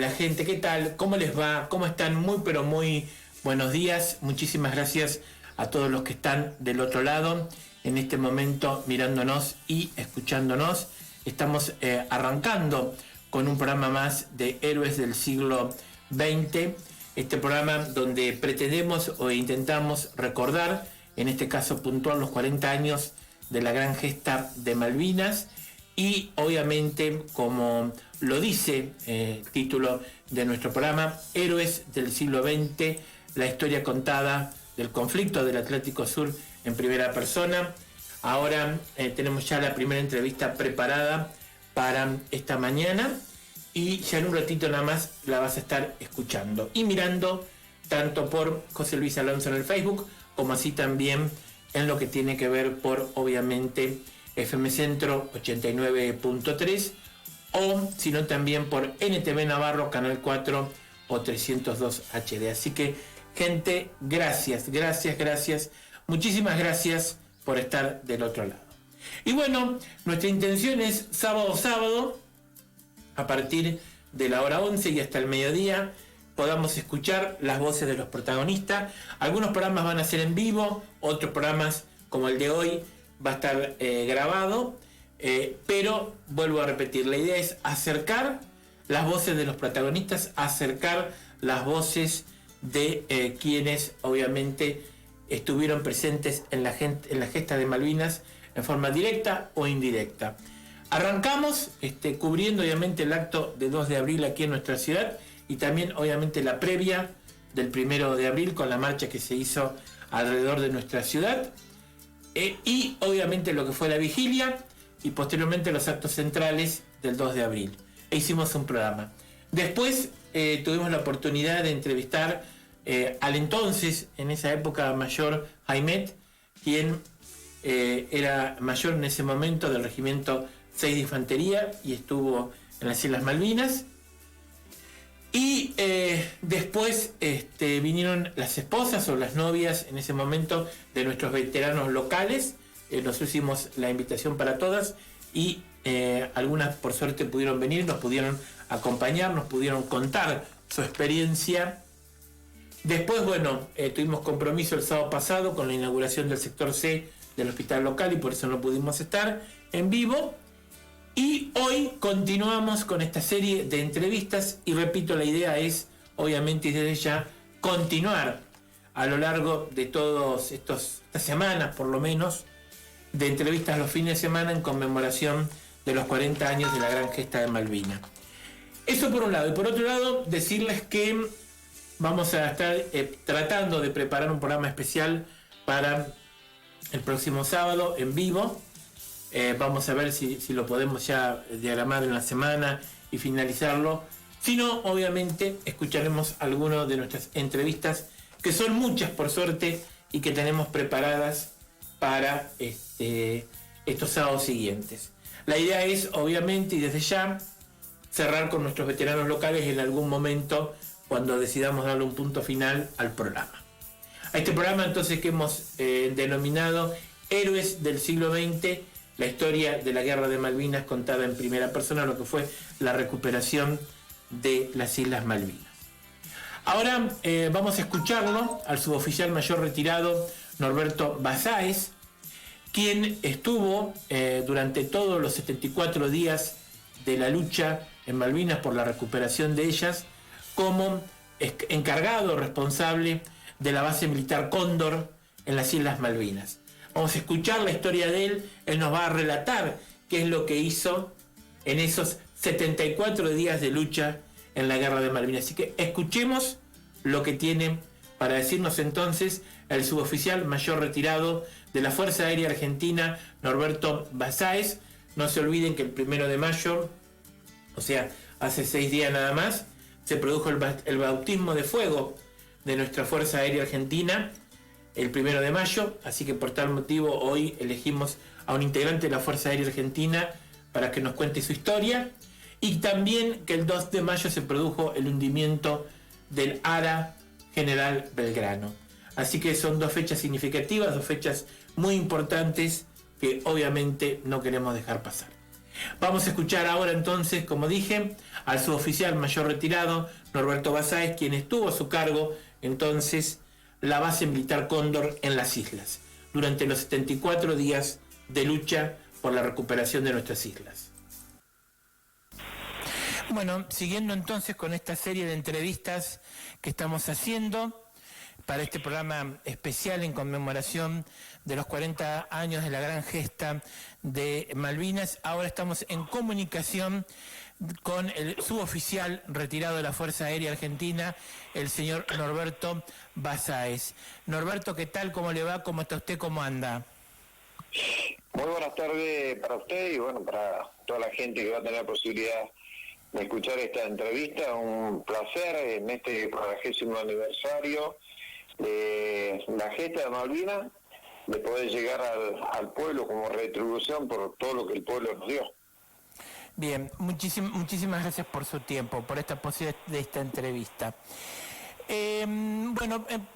la gente, ¿qué tal? ¿Cómo les va? ¿Cómo están? Muy, pero muy buenos días. Muchísimas gracias a todos los que están del otro lado, en este momento mirándonos y escuchándonos. Estamos arrancando con un programa más de Héroes del siglo XX, este programa donde pretendemos o intentamos recordar, en este caso puntual, los 40 años de la gran gesta de Malvinas. Y obviamente, como lo dice el título de nuestro programa, Héroes del siglo XX, la historia contada del conflicto del Atlántico Sur en primera persona. Ahora tenemos ya la primera entrevista preparada para esta mañana y ya en un ratito nada más la vas a estar escuchando y mirando tanto por José Luis Alonso en el Facebook como así también en lo que tiene que ver por, obviamente, FM Centro 89.3 o sino también por NTV Navarro, Canal 4 o 302 HD. Así que, gente, gracias, muchísimas gracias por estar del otro lado. Y bueno, nuestra intención es sábado, a partir de la hora 11 y hasta el mediodía, podamos escuchar las voces de los protagonistas. Algunos programas van a ser en vivo, otros programas como el de hoy va a estar grabado, pero vuelvo a repetir, la idea es acercar las voces de los protagonistas, acercar las voces de quienes obviamente estuvieron presentes en la gesta de Malvinas en forma directa o indirecta. Arrancamos cubriendo obviamente el acto de 2 de abril aquí en nuestra ciudad y también obviamente la previa del 1 de abril con la marcha que se hizo alrededor de nuestra ciudad. Y obviamente lo que fue la vigilia y posteriormente los actos centrales del 2 de abril. E hicimos un programa. Después tuvimos la oportunidad de entrevistar al entonces, en esa época, mayor Jaimet, quien era mayor en ese momento del regimiento 6 de Infantería y estuvo en las Islas Malvinas. Y después vinieron las esposas o las novias en ese momento de nuestros veteranos locales. Nosotros hicimos la invitación para todas y algunas por suerte pudieron venir, nos pudieron acompañar, nos pudieron contar su experiencia. Después, bueno, tuvimos compromiso el sábado pasado con la inauguración del sector C del hospital local y por eso no pudimos estar en vivo. Y hoy continuamos con esta serie de entrevistas y repito, la idea es obviamente desde ya continuar a lo largo de todas estas semanas por lo menos de entrevistas los fines de semana en conmemoración de los 40 años de la gran gesta de Malvinas. Eso por un lado. Y por otro lado, decirles que vamos a estar tratando de preparar un programa especial para el próximo sábado en vivo. Vamos a ver si lo podemos ya diagramar en la semana y finalizarlo. Si no, obviamente escucharemos algunas de nuestras entrevistas, que son muchas por suerte y que tenemos preparadas para estos sábados siguientes. La idea es, obviamente, y desde ya, cerrar con nuestros veteranos locales en algún momento cuando decidamos darle un punto final al programa. A este programa entonces que hemos denominado Héroes del siglo XX, la historia de la guerra de Malvinas contada en primera persona, lo que fue la recuperación de las Islas Malvinas. Ahora vamos a escucharlo al suboficial mayor retirado Norberto Basáez, quien estuvo durante todos los 74 días de la lucha en Malvinas por la recuperación de ellas como encargado responsable de la base militar Cóndor en las Islas Malvinas. Vamos a escuchar la historia de él, él nos va a relatar qué es lo que hizo en esos 74 días de lucha en la guerra de Malvinas. Así que escuchemos lo que tiene para decirnos entonces el suboficial mayor retirado de la Fuerza Aérea Argentina, Norberto Basáez. No se olviden que el 1 de mayo, o sea, hace 6 días nada más, se produjo el bautismo de fuego de nuestra Fuerza Aérea Argentina, el 1 de mayo, así que por tal motivo hoy elegimos a un integrante de la Fuerza Aérea Argentina para que nos cuente su historia, y también que el 2 de mayo se produjo el hundimiento del ARA General Belgrano. Así que son 2 fechas significativas, 2 fechas muy importantes que obviamente no queremos dejar pasar. Vamos a escuchar ahora entonces, como dije, al suboficial mayor retirado, Norberto Basáez, quien estuvo a su cargo entonces la base militar Cóndor en las islas, durante los 74 días de lucha por la recuperación de nuestras islas. Bueno, siguiendo entonces con esta serie de entrevistas que estamos haciendo para este programa especial en conmemoración de los 40 años de la gran gesta de Malvinas, ahora estamos en comunicación con el suboficial retirado de la Fuerza Aérea Argentina, el señor Norberto Basáez. Norberto, ¿qué tal? ¿Cómo le va? ¿Cómo está usted? ¿Cómo anda? Muy buenas tardes para usted y bueno, para toda la gente que va a tener la posibilidad de escuchar esta entrevista. Un placer en este 40º aniversario de la gesta de Malvinas, de poder llegar al pueblo como retribución por todo lo que el pueblo nos dio. Bien, muchísimas gracias por su tiempo, por esta posibilidad de esta entrevista.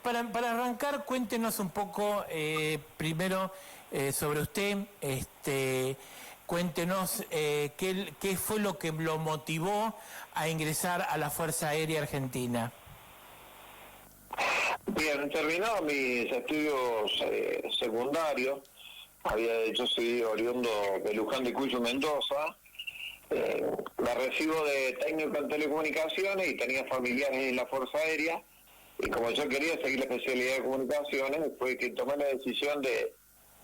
Para arrancar, cuéntenos un poco primero sobre usted, cuéntenos qué fue lo que lo motivó a ingresar a la Fuerza Aérea Argentina. Bien, terminado mis estudios secundarios, soy oriundo de Luján de Cuyo, Mendoza. Me recibo de técnico en telecomunicaciones y tenía familiares en la Fuerza Aérea, y como yo quería seguir la especialidad de comunicaciones, fue que tomé la decisión de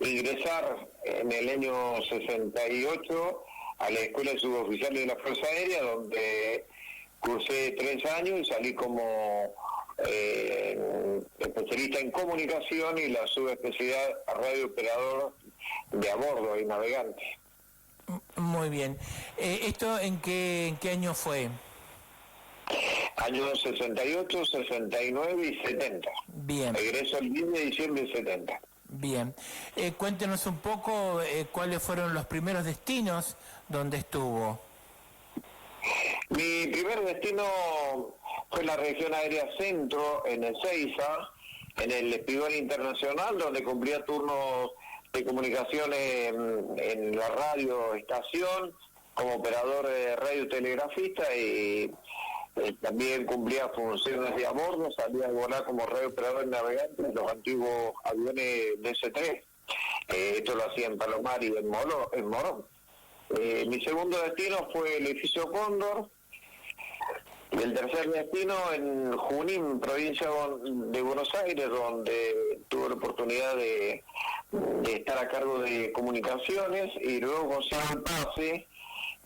ingresar en el año 68 a la Escuela de Suboficiales de la Fuerza Aérea, donde cursé 3 años y salí como especialista en comunicación y la subespecialidad radiooperador de a bordo y navegante. Muy bien. ¿Esto en qué año fue? Años 68, 69 y 70. Bien. Egreso el 10 de diciembre del 70. Bien. Cuéntenos un poco cuáles fueron los primeros destinos donde estuvo. Mi primer destino fue la región aérea centro, en Ezeiza, en el Espigón Internacional, donde cumplía turnos de comunicaciones en la radio estación como operador de radiotelegrafista, y también cumplía funciones de a bordo, salía a volar como radiooperador navegante en los antiguos aviones DC-3. Esto lo hacía en Palomar y en Morón. Mi segundo destino fue el edificio Cóndor. Y el tercer destino en Junín, provincia de Buenos Aires, donde tuve la oportunidad de estar a cargo de comunicaciones, y luego consigo el pase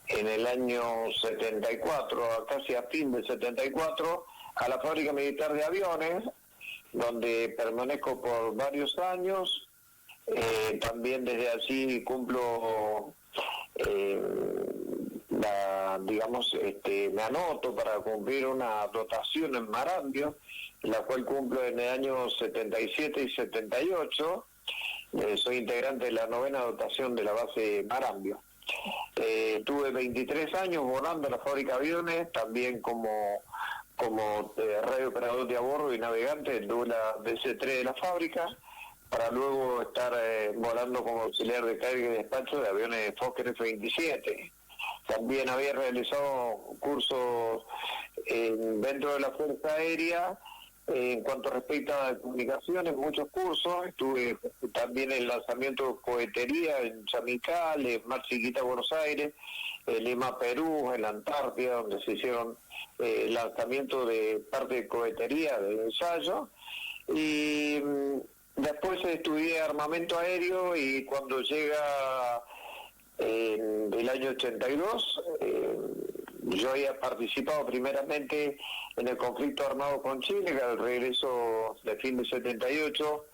en el año 74, casi a fin del 74, a la fábrica militar de aviones, donde permanezco por varios años. También desde allí cumplo me anoto para cumplir una dotación en Marambio, la cual cumplo en el año 77 y 78. Soy integrante de la 9ª dotación de la base Marambio. Tuve 23 años volando a la fábrica de aviones, también como radiooperador de a bordo y navegante, tuve la DC-3 de la fábrica, para luego estar volando como auxiliar de carga y despacho de aviones Fokker F-27. También había realizado cursos dentro de la Fuerza Aérea en cuanto respecta a comunicaciones, muchos cursos. Estuve también en el lanzamiento de cohetería en Chamical, en Mar Chiquita, Buenos Aires, en Lima, Perú, en la Antártida, donde se hicieron lanzamiento de parte de cohetería, de ensayo. Y después estudié armamento aéreo, y cuando llega el año 82, yo había participado primeramente en el conflicto armado con Chile, que al regreso de fin de 78,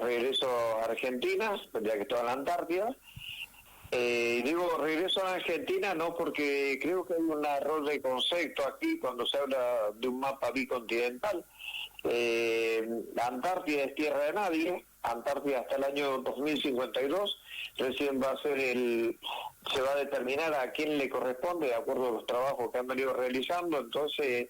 regreso a Argentina, ya que estaba en la Antártida. Digo regreso a Argentina no porque creo que hay un error de concepto aquí cuando se habla de un mapa bicontinental. La Antártida es tierra de nadie. Antártida hasta el año 2052 recién se va a determinar a quién le corresponde de acuerdo a los trabajos que han venido realizando. Entonces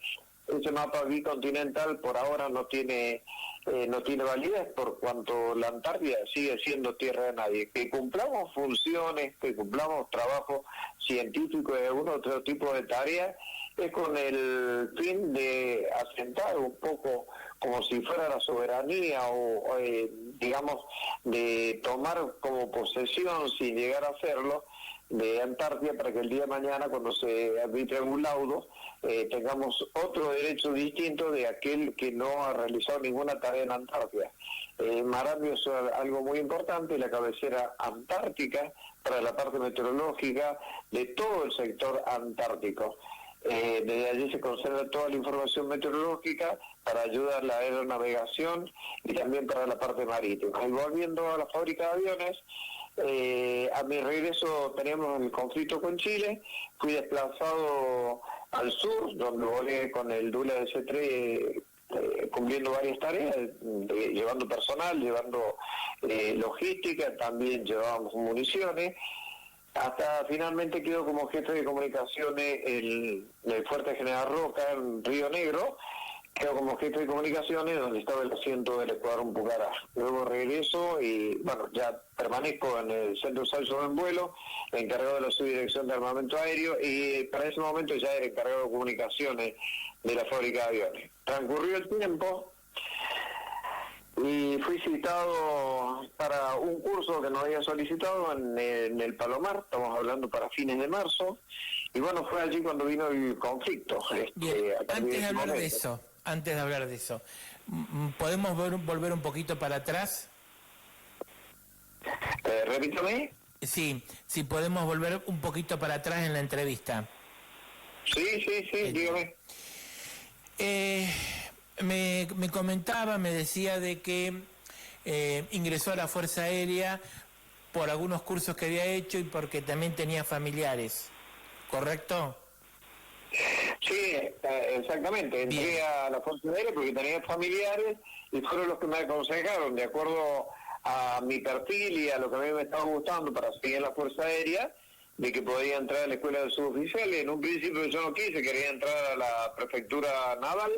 ese mapa bicontinental por ahora no tiene validez, por cuanto la Antártida sigue siendo tierra de nadie. Que cumplamos funciones, que cumplamos trabajo científico y algún otro tipo de tarea, es con el fin de asentar un poco como si fuera la soberanía o digamos, de tomar como posesión sin llegar a hacerlo de Antártida, para que el día de mañana, cuando se arbitre un laudo, tengamos otro derecho distinto de aquel que no ha realizado ninguna tarea en Antártida. Marambio es algo muy importante, la cabecera antártica para la parte meteorológica de todo el sector antártico. Desde allí se concentra toda la información meteorológica para ayudar a la aeronavegación y también para la parte marítima. Y volviendo a la fábrica de aviones, a mi regreso teníamos el conflicto con Chile, fui desplazado al sur, donde volé con el Dula DC-3 cumpliendo varias tareas, llevando personal, llevando logística, también llevábamos municiones, hasta finalmente quedó como jefe de comunicaciones el Fuerte General Roca en Río Negro, quedó como jefe de comunicaciones donde estaba el asiento del Escuadrón Pucará. Luego regreso y bueno, ya permanezco en el Centro Salso en Vuelo, encargado de la subdirección de armamento aéreo, y para ese momento ya era encargado de comunicaciones de la fábrica de aviones. Transcurrió el tiempo y fui citado para un curso que nos había solicitado en el Palomar, estamos hablando para fines de marzo, y bueno, fue allí cuando vino el conflicto. Bien, antes de hablar de eso, ¿podemos volver un poquito para atrás? Repítame. Sí, podemos volver un poquito para atrás en la entrevista. Sí, dígame. Me comentaba, me decía de que ingresó a la Fuerza Aérea por algunos cursos que había hecho y porque también tenía familiares, ¿correcto? Sí, exactamente. Entré a la Fuerza Aérea porque tenía familiares y fueron los que me aconsejaron, de acuerdo a mi perfil y a lo que a mí me estaba gustando para seguir en la Fuerza Aérea, de que podía entrar a la escuela de suboficiales. En un principio yo no quise, quería entrar a la prefectura naval,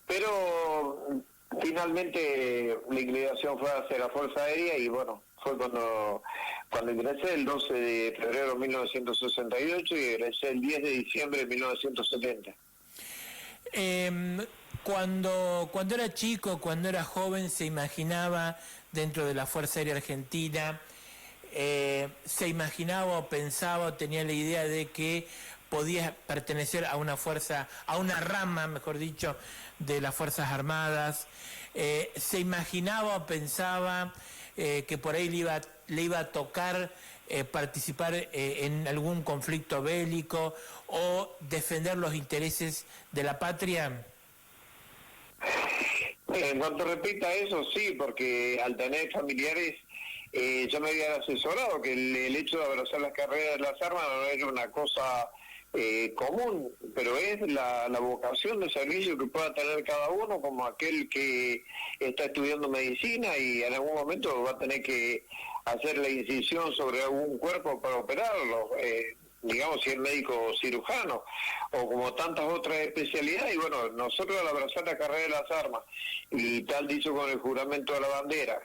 pero finalmente la inclinación fue hacia la Fuerza Aérea y bueno, fue cuando ingresé el 12 de febrero de 1968 y egresé el 10 de diciembre de 1970. Cuando era chico, cuando era joven, se imaginaba dentro de la Fuerza Aérea Argentina, se imaginaba o pensaba o tenía la idea de que podía pertenecer a una fuerza, a una rama, mejor dicho, de las Fuerzas Armadas, se imaginaba o pensaba que por ahí le iba a tocar participar en algún conflicto bélico o defender los intereses de la patria. En cuanto repita eso, sí, porque al tener familiares, yo me había asesorado que el hecho de abrazar las carreras de las armas no era una cosa común, pero es la vocación de servicio que pueda tener cada uno, como aquel que está estudiando medicina y en algún momento va a tener que hacer la incisión sobre algún cuerpo para operarlo, digamos si es médico cirujano, o como tantas otras especialidades. Y bueno, nosotros al abrazar la carrera de las armas, y tal dicho con el juramento de la bandera,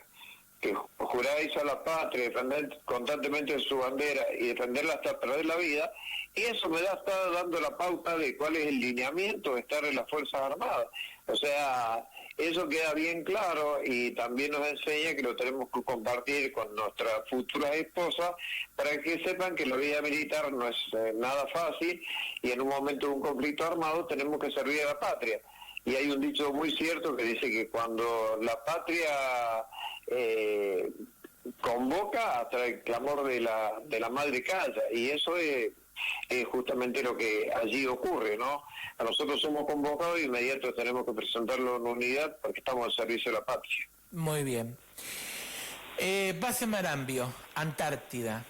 que juráis a la patria, defender constantemente su bandera y defenderla hasta perder la vida, y eso me está dando la pauta de cuál es el lineamiento de estar en las Fuerzas Armadas. O sea, eso queda bien claro y también nos enseña que lo tenemos que compartir con nuestras futuras esposas para que sepan que la vida militar no es nada fácil y en un momento de un conflicto armado tenemos que servir a la patria. Y hay un dicho muy cierto que dice que cuando la patria convoca, hasta el clamor de la madre calla, y eso es justamente lo que allí ocurre, ¿no? A nosotros somos convocados y inmediato tenemos que presentarlo en unidad porque estamos al servicio de la patria. Muy bien. Base Marambio, Antártida.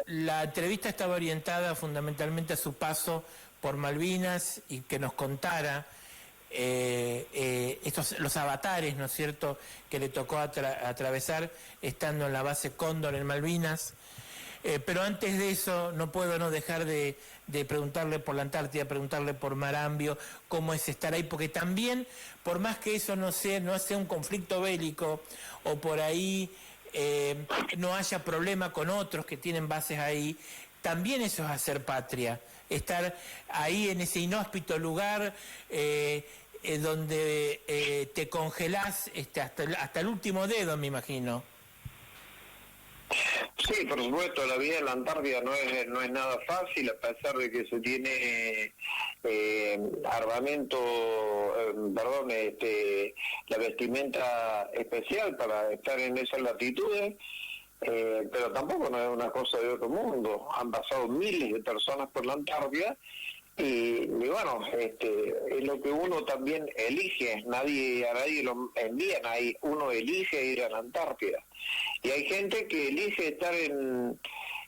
La entrevista estaba orientada fundamentalmente a su paso por Malvinas y que nos contara los avatares, ¿no es cierto?, que le tocó atravesar estando en la base Cóndor en Malvinas. Pero antes de eso, no puedo no dejar de preguntarle por la Antártida, preguntarle por Marambio, cómo es estar ahí, porque también, por más que eso no sea un conflicto bélico, o por ahí no haya problema con otros que tienen bases ahí, también eso es hacer patria, estar ahí en ese inhóspito lugar donde te congelás hasta el último dedo, me imagino. Sí, por supuesto, la vida en la Antártida no es nada fácil, a pesar de que se tiene armamento, la vestimenta especial para estar en esas latitudes, pero tampoco no es una cosa de otro mundo. Han pasado miles de personas por la Antártida y bueno, es lo que uno también elige, a nadie lo envían ahí, uno elige ir a la Antártida. Y hay gente que elige estar en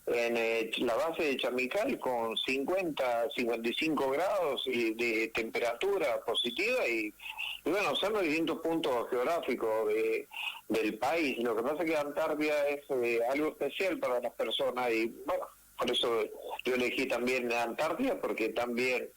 la base de Chamical con 50, 55 grados y de temperatura positiva y bueno, son los distintos puntos geográficos del país. Lo que pasa es que Antártida es algo especial para las personas y bueno, por eso yo elegí también la Antártida, porque también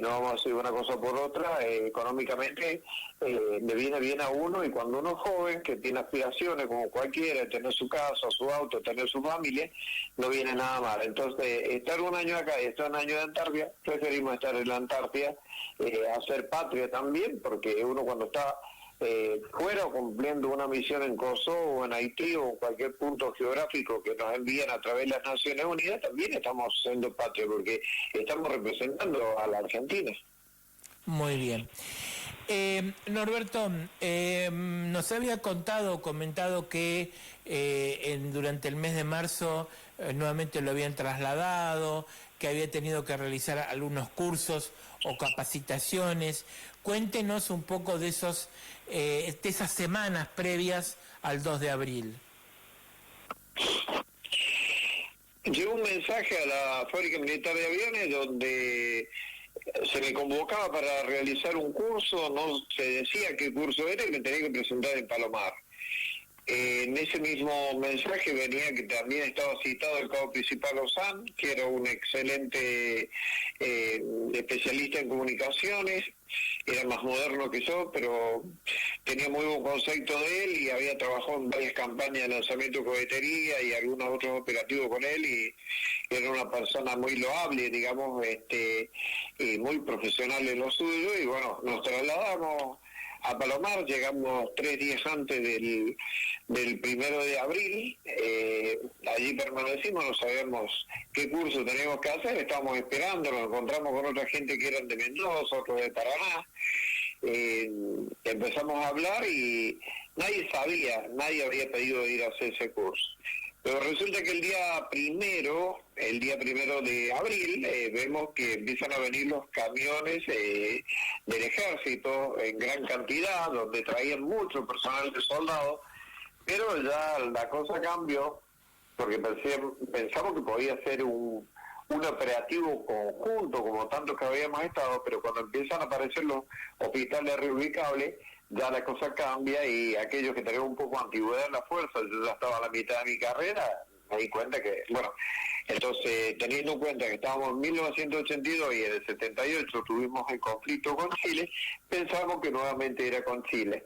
no vamos a hacer una cosa por otra, económicamente le viene bien a uno, y cuando uno es joven, que tiene aspiraciones como cualquiera, tener su casa, su auto, tener su familia, no viene nada mal. Entonces, estar un año acá y estar un año en Antártida, preferimos estar en la Antártida, hacer patria también, porque uno cuando está fuera o cumpliendo una misión en Kosovo o en Haití o en cualquier punto geográfico que nos envían a través de las Naciones Unidas, también estamos siendo patria porque estamos representando a la Argentina. Muy bien. Norberto, nos había comentado que durante el mes de marzo nuevamente lo habían trasladado, que había tenido que realizar algunos cursos o capacitaciones. Cuéntenos un poco de esas semanas previas al 2 de abril. Llegó un mensaje a la Fábrica Militar de Aviones donde se me convocaba para realizar un curso, no se decía qué curso era y me tenía que presentar en Palomar. En ese mismo mensaje venía que también estaba citado el cabo principal Ozán, que era un excelente especialista en comunicaciones, era más moderno que yo, pero tenía muy buen concepto de él y había trabajado en varias campañas de lanzamiento de cohetería y algunos otros operativos con él, y era una persona muy loable, digamos, muy profesional en lo suyo, y bueno, nos trasladamos a Palomar, llegamos 3 días antes del 1 de abril, allí permanecimos, no sabíamos qué curso teníamos que hacer, estábamos esperando, nos encontramos con otra gente que eran de Mendoza, otros de Paraná, empezamos a hablar y nadie había pedido ir a hacer ese curso. Pero resulta que el día primero de abril, vemos que empiezan a venir los camiones del ejército en gran cantidad, donde traían mucho personal de soldados, pero ya la cosa cambió, porque pensamos que podía ser un operativo conjunto, como tantos que habíamos estado, pero cuando empiezan a aparecer los hospitales reubicables, ya la cosa cambia, y aquellos que tenían un poco de antigüedad en la fuerza, yo ya estaba a la mitad de mi carrera, me di cuenta que, bueno, entonces teniendo en cuenta que estábamos en 1982 y en el 78 tuvimos el conflicto con Chile, pensamos que nuevamente era con Chile.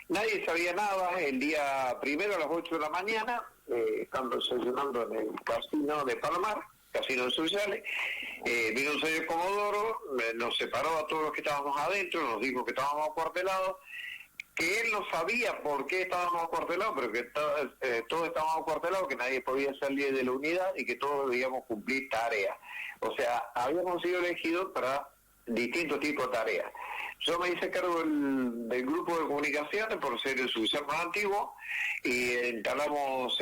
Nadie sabía nada. El día primero a las 8 de la mañana, estando desayunando en el casino de Palomar, casino de Sociales, vino un señor Comodoro, nos separó a todos los que estábamos adentro, nos dijo que estábamos acuartelados, que él no sabía por qué estábamos acuartelados, pero que todos estábamos acuartelados, que nadie podía salir de la unidad y que todos debíamos cumplir tareas. O sea, habíamos sido elegidos para distintos tipos de tareas. Yo me hice cargo del grupo de comunicaciones por ser el sucesor más antiguo, y instalamos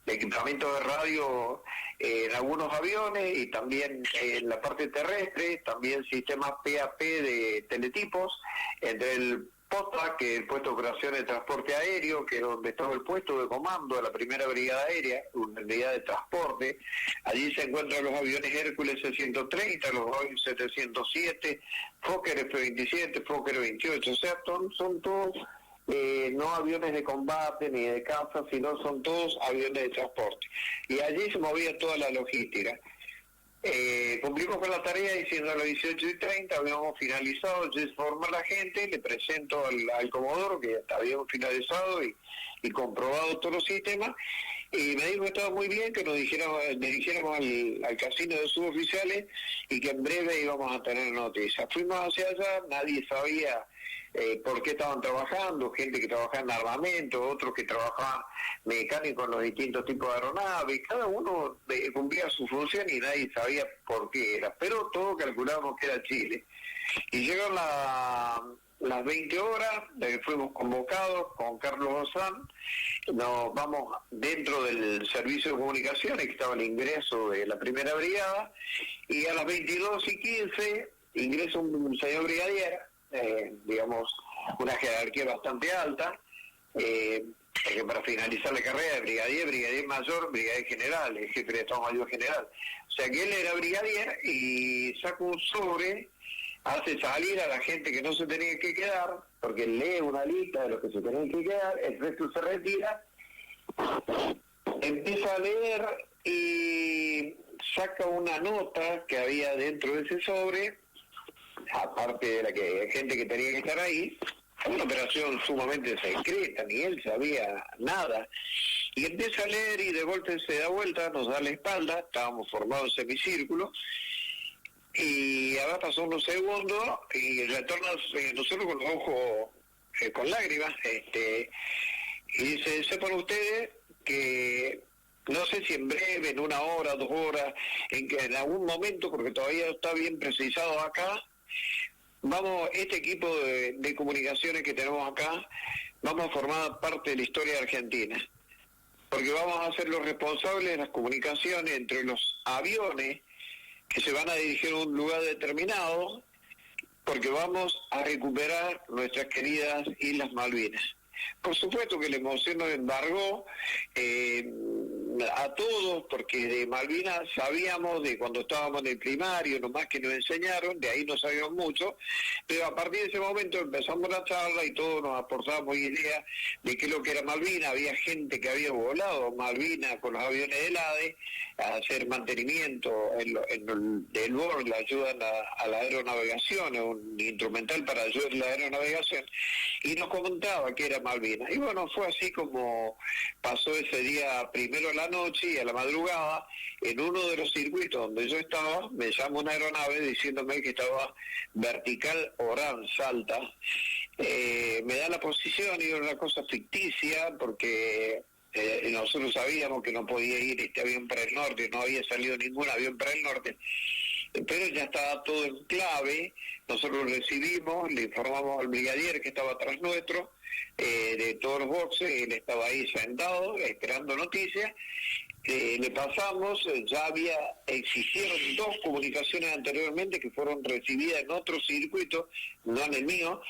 equipamiento de radio en algunos aviones y también en la parte terrestre, también sistemas PAP de teletipos, entre el POTA, que es el puesto de operaciones de transporte aéreo, que es donde estaba el puesto de comando de la primera brigada aérea, una unidad de transporte. Allí se encuentran los aviones Hércules C-130, los Boeing 707, Fokker F-27, Fokker 28, o sea, son todos no aviones de combate ni de caza, sino son todos aviones de transporte. Y allí se movía toda la logística. Cumplimos con la tarea diciendo a las 18:30 habíamos finalizado, yo informo a la gente, le presento al Comodoro que habíamos finalizado y comprobado todos los sistemas, y me dijo que estaba muy bien, que nos dirigiéramos al casino de suboficiales y que en breve íbamos a tener noticias. Fuimos hacia allá, nadie sabía por qué estaban trabajando, gente que trabajaba en armamento, otros que trabajaban mecánicos en los distintos tipos de aeronaves, cada uno cumplía su función y nadie sabía por qué era, pero todos calculábamos que era Chile. Y llegaron las 20 horas, fuimos convocados con Carlos Ozán, nos vamos dentro del servicio de comunicaciones, que estaba el ingreso de la primera brigada, y a las 22:15 ingresa un señor brigadier, digamos, una jerarquía bastante alta, porque para finalizar la carrera de brigadier mayor, brigadier general, el jefe de Estado Mayor General. O sea que él era brigadier y saca un sobre, hace salir a la gente que no se tenía que quedar, porque lee una lista de los que se tenían que quedar, el resto se retira, empieza a leer y saca una nota que había dentro de ese sobre, aparte de la gente que tenía que estar ahí, una operación sumamente secreta, ni él sabía nada, y empieza a leer y de golpe se da vuelta, nos da la espalda, estábamos formados en semicírculo, y ahora pasó unos segundos y retorna nosotros con los ojos con lágrimas, y dice, sepan ustedes que no sé si en breve, en 1 hora, 2 horas, en algún momento, porque todavía está bien precisado acá, este equipo de comunicaciones que tenemos acá, vamos a formar parte de la historia de Argentina, porque vamos a ser los responsables de las comunicaciones entre los aviones que se van a dirigir a un lugar determinado, porque vamos a recuperar nuestras queridas Islas Malvinas. Por supuesto que la emoción nos embargó a todos, porque de Malvinas sabíamos de cuando estábamos en el primario, nomás que nos enseñaron, de ahí no sabíamos mucho, pero a partir de ese momento empezamos la charla y todos nos aportábamos ideas de qué es lo que era Malvinas. Había gente que había volado Malvinas con los aviones del ADE a hacer mantenimiento del BOR, la ayuda a la aeronavegación, un instrumental para ayudar a la aeronavegación, y nos comentaba que era Malvinas. Y bueno, fue así como pasó ese día, primero a la noche y a la madrugada, en uno de los circuitos donde yo estaba, me llama una aeronave diciéndome que estaba vertical Orán, Salta. Me da la posición y era una cosa ficticia, porque nosotros sabíamos que no podía ir este avión para el norte, no había salido ningún avión para el norte, pero ya estaba todo en clave. Nosotros lo recibimos, le informamos al brigadier que estaba atrás nuestro, de todos los boxes, él estaba ahí sentado esperando noticias, le pasamos, ya existieron 2 comunicaciones anteriormente que fueron recibidas en otro circuito, no en el mío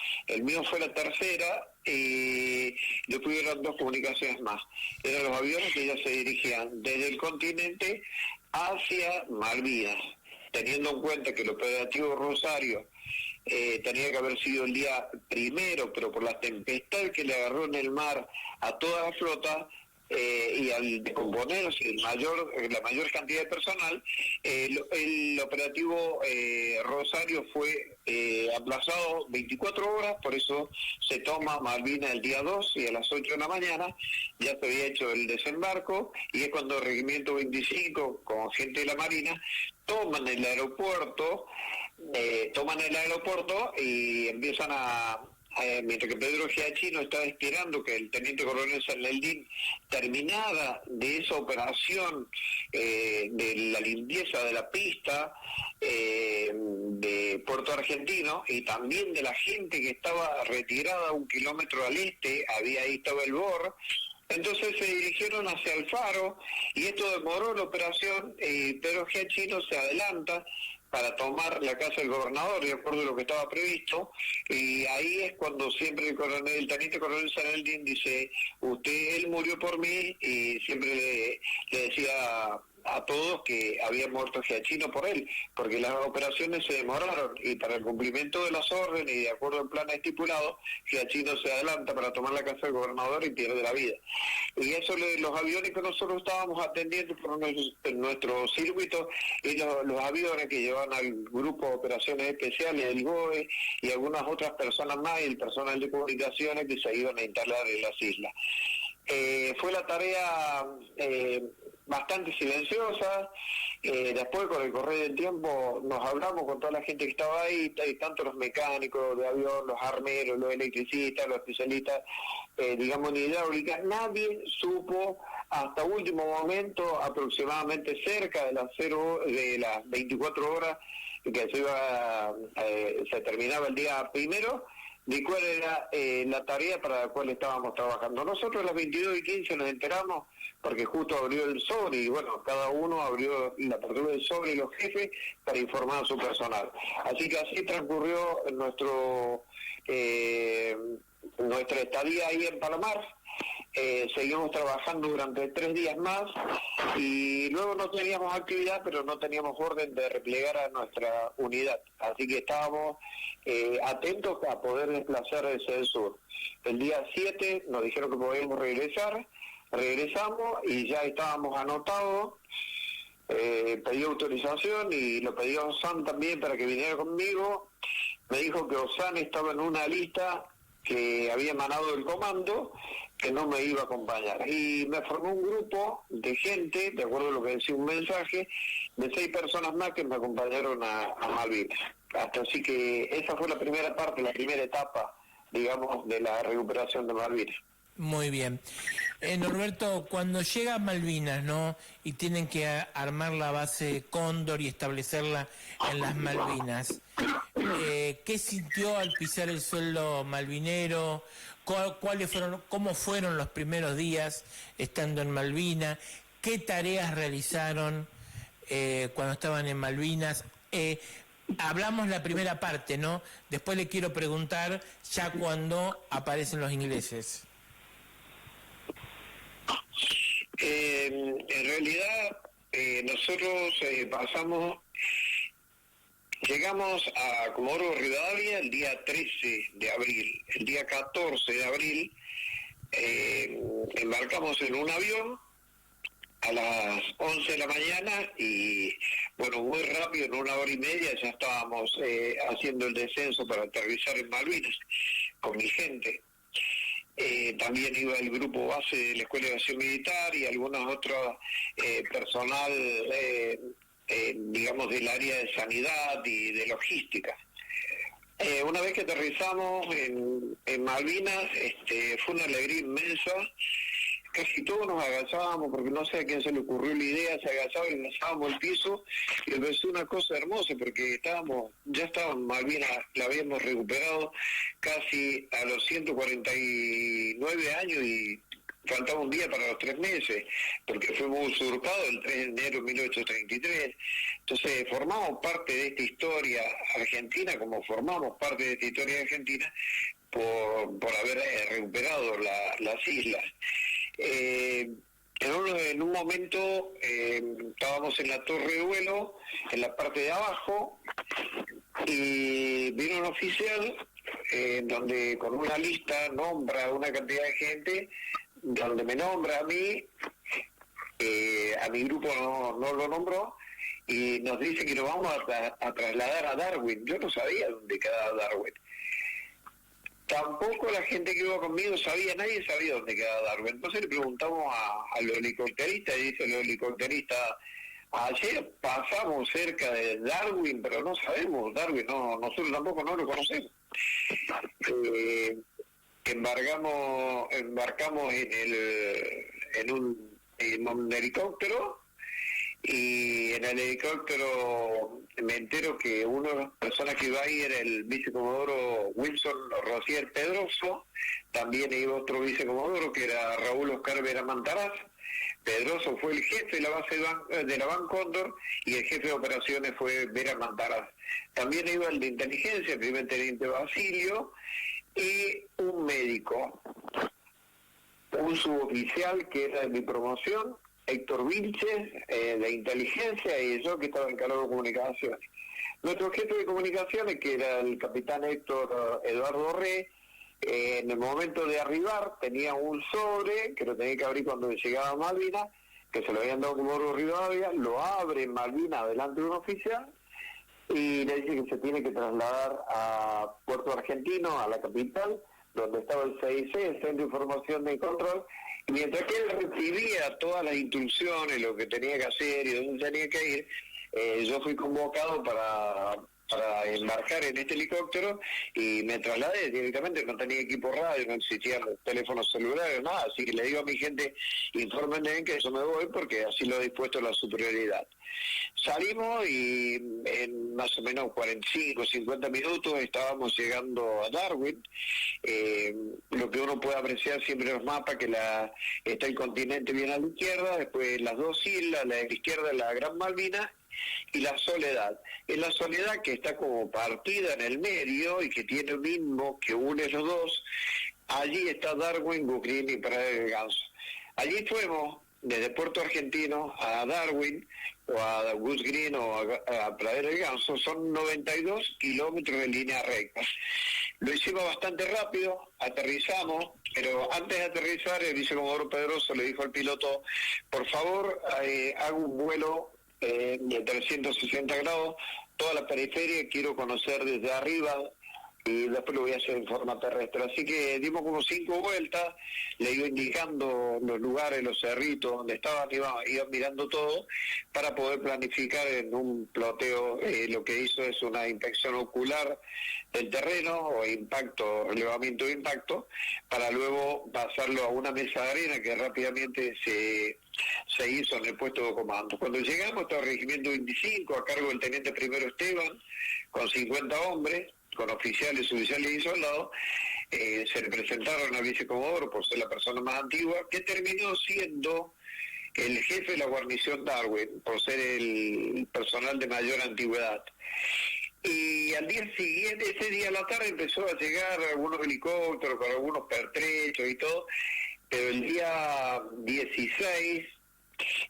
fue la tercera, y después hubieron 2 comunicaciones más, eran los aviones que ya se dirigían desde el continente hacia Malvinas, teniendo en cuenta que el operativo Rosario tenía que haber sido el día primero, pero por la tempestad que le agarró en el mar a toda la flota, y al descomponerse la mayor cantidad de personal, el operativo Rosario fue aplazado 24 horas, por eso se toma Malvinas el día 2 y a las 8 de la mañana ya se había hecho el desembarco, y es cuando el Regimiento 25 con gente de la Marina toman el aeropuerto y empiezan mientras que Pedro Giachino estaba esperando que el teniente coronel Sanleldín terminara de esa operación de la limpieza de la pista de Puerto Argentino, y también de la gente que estaba retirada 1 kilómetro al este, ahí estaba el BOR. Entonces se dirigieron hacia el faro y esto demoró la operación, pero Giachino se adelanta para tomar la casa del gobernador, de acuerdo a lo que estaba previsto, y ahí es cuando siempre el teniente coronel Sanleldín dice, él murió por mí, y siempre le decía a todos que había muerto Giachino por él, porque las operaciones se demoraron y para el cumplimiento de las órdenes y de acuerdo al plan estipulado, Giachino se adelanta para tomar la casa del gobernador y pierde la vida. Y eso, los aviones que nosotros estábamos atendiendo por nuestro circuito, y los aviones que llevan al grupo de operaciones especiales del GOE y algunas otras personas más y el personal de comunicaciones que se iban a instalar en las islas. Fue la tarea bastante silenciosa. Después, con el correr del tiempo, nos hablamos con toda la gente que estaba ahí, tanto los mecánicos de avión, los armeros, los electricistas, los especialistas, digamos, en hidráulica. Nadie supo hasta último momento, aproximadamente cerca de las 24 horas que se terminaba el día primero, de cuál era la tarea para la cual estábamos trabajando. Nosotros a las 22:15 nos enteramos, porque justo abrió el sobre, y bueno, cada uno abrió la apertura del sobre y los jefes para informar a su personal. Así que así transcurrió nuestra estadía ahí en Palomar. Seguimos trabajando durante 3 días más y luego no teníamos actividad, pero no teníamos orden de replegar a nuestra unidad, así que estábamos atentos a poder desplazar hacia el sur. El día 7 nos dijeron que podíamos regresamos y ya estábamos anotados. Pedí autorización y lo pedí a Osan también para que viniera conmigo. Me dijo que Osan estaba en una lista que había emanado del comando, que no me iba a acompañar. Y me formó un grupo de gente, de acuerdo a lo que decía un mensaje, de 6 personas más que me acompañaron a Malvinas. Hasta así que esa fue la primera parte, la primera etapa, digamos, de la recuperación de Malvinas. Muy bien. Norberto, cuando llega a Malvinas, ¿no? Y tienen que armar la base Cóndor y establecerla en las Malvinas, ¿qué sintió al pisar el suelo malvinero? ¿Cómo fueron los primeros días estando en Malvinas? ¿Qué tareas realizaron cuando estaban en Malvinas? Hablamos la primera parte, ¿no? Después le quiero preguntar ya cuando aparecen los ingleses. En realidad, nosotros llegamos a Comodoro Rivadavia el día 13 de abril. El día 14 de abril embarcamos en un avión a las 11 de la mañana y, bueno, muy rápido, en 1 hora y media, ya estábamos haciendo el descenso para aterrizar en Malvinas con mi gente. También iba el grupo base de la Escuela de Acción Militar y algunos otros personal, digamos, del área de sanidad y de logística. Una vez que aterrizamos en Malvinas, fue una alegría inmensa. Casi todos nos agazábamos, porque no sé a quién se le ocurrió la idea, se agazaba y besábamos el piso, y empezó una cosa hermosa, porque ya estábamos en Malvinas, la habíamos recuperado casi a los 149 años y faltaba un día para los 3 meses, porque fuimos usurpados el 3 de enero de 1833. Entonces formamos parte de esta historia argentina, como formamos parte de esta historia argentina, por haber recuperado las islas. En un momento estábamos en la torre de vuelo, en la parte de abajo, y vino un oficial donde con una lista nombra una cantidad de gente, donde me nombra a mí, a mi grupo no lo nombró, y nos dice que nos vamos a trasladar a Darwin. Yo no sabía dónde quedaba Darwin. Tampoco la gente que iba conmigo nadie sabía dónde quedaba Darwin. Entonces le preguntamos a los helicópteristas, y dice los helicópteristas, ayer pasamos cerca de Darwin, pero no sabemos Darwin, nosotros tampoco no lo conocemos. Embarcamos en un helicóptero, y en el helicóptero me entero que una de las personas que iba ahí era el vicecomodoro Wilson Rocier Pedroso. También iba otro vicecomodoro que era Raúl Oscar Vera Mantaraz. Pedroso fue el jefe de la base de la Ban Cóndor y el jefe de operaciones fue Vera Mantaraz. También iba el de inteligencia, el primer teniente Basilio, y un médico, un suboficial que era de mi promoción, Héctor Vilches, de inteligencia, y yo que estaba encargado de comunicaciones. Nuestro jefe de comunicaciones, que era el capitán Héctor Eduardo Re, en el momento de arribar tenía un sobre que lo tenía que abrir cuando llegaba a Malvinas, que se lo habían dado como oro Rivadavia, lo abre en Malvinas delante de un oficial y le dice que se tiene que trasladar a Puerto Argentino, a la capital, donde estaba el CIC, el Centro de Información de Control, y mientras que él recibía todas las instrucciones, lo que tenía que hacer y dónde tenía que ir, yo fui convocado para embarcar en este helicóptero y me trasladé directamente. No tenía equipo radio, no existían los teléfonos celulares, nada, así que le digo a mi gente, infórmenme que eso me voy porque así lo ha dispuesto la superioridad. Salimos y en más o menos 45, 50 minutos estábamos llegando a Darwin. Lo que uno puede apreciar siempre en los mapas, que está el continente bien a la izquierda, después las dos islas, la de la izquierda la Gran Malvina y la Soledad. En la Soledad, que está como partida en el medio y que tiene un mismo que une los dos, allí está Darwin, Goose Green y Playa del Ganso. Allí fuimos desde Puerto Argentino a Darwin o a Goose Green o a Playa del Ganso, son 92 kilómetros de línea recta. Lo hicimos bastante rápido, aterrizamos, pero antes de aterrizar el vicecomodoro Pedroso le dijo al piloto, por favor, haga un vuelo de 360 grados, toda la periferia, quiero conocer desde arriba y después lo voy a hacer en forma terrestre. Así que dimos como 5 vueltas, le iba indicando los lugares, los cerritos donde estaban, iba mirando todo para poder planificar en un ploteo. Lo que hizo es una inspección ocular del terreno o impacto, relevamiento de impacto, para luego pasarlo a una mesa de arena que rápidamente se hizo en el puesto de comando. Cuando llegamos estaba el regimiento 25 a cargo del teniente primero Esteban, con 50 hombres, con oficiales, suboficiales y soldados. Se le presentaron al vicecomodoro por ser la persona más antigua, que terminó siendo el jefe de la guarnición Darwin, por ser el personal de mayor antigüedad. Y al día siguiente, ese día a la tarde, empezó a llegar algunos helicópteros con algunos pertrechos y todo, pero el día 16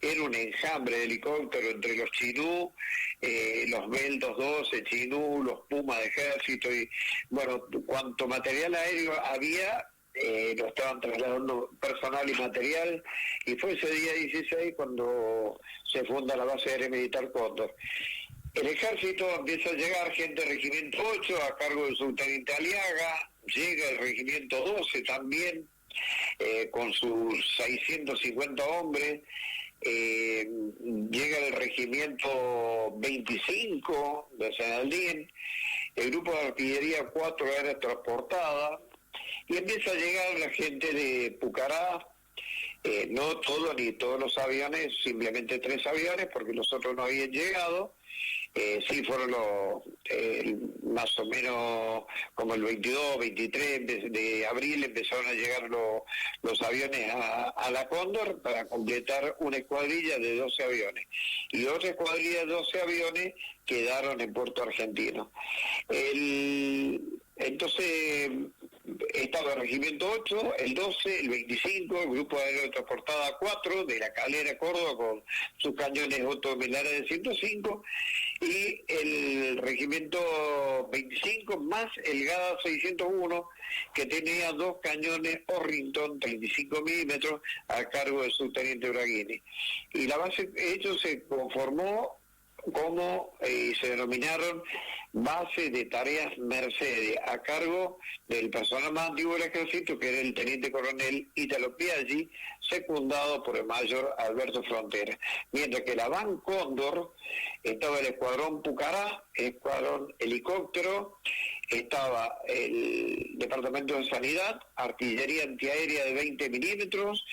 era un enjambre de helicópteros entre los Chinú, los Bell 212 Chinú, los Puma de Ejército, y bueno, cuanto material aéreo había, lo estaban trasladando personal y material, y fue ese día 16 cuando se funda la base aérea militar Cóndor. El ejército empieza a llegar gente del regimiento 8 a cargo del subteniente Aliaga, llega el regimiento 12 también, con sus 650 hombres, llega el regimiento 25 de Senaldín, el grupo de artillería 4 era transportada, y empieza a llegar la gente de Pucará, no todos ni todos los aviones, simplemente 3 aviones, porque los otros no habían llegado. Sí fueron más o menos como el 22, 23 de abril empezaron a llegar los aviones a la Cóndor para completar una escuadrilla de 12 aviones. Y otra escuadrilla de 12 aviones quedaron en Puerto Argentino. Entonces estaba el regimiento 8, el 12, el 25, el grupo aéreo transportada 4 de la Calera Córdoba con sus cañones Otto Melara de 105, y el regimiento 25 más el GADA 601 que tenía 2 cañones Orrington 35 milímetros a cargo del subteniente Braghini. Y la base, ellos se conformó como se denominaron base de tareas Mercedes, a cargo del personal más antiguo del ejército, que era el teniente coronel Ítalo Piaggi, secundado por el mayor Alberto Frontera. Mientras que la Van Cóndor estaba el escuadrón Pucará, el escuadrón helicóptero, estaba el departamento de sanidad, artillería antiaérea de 20 milímetros,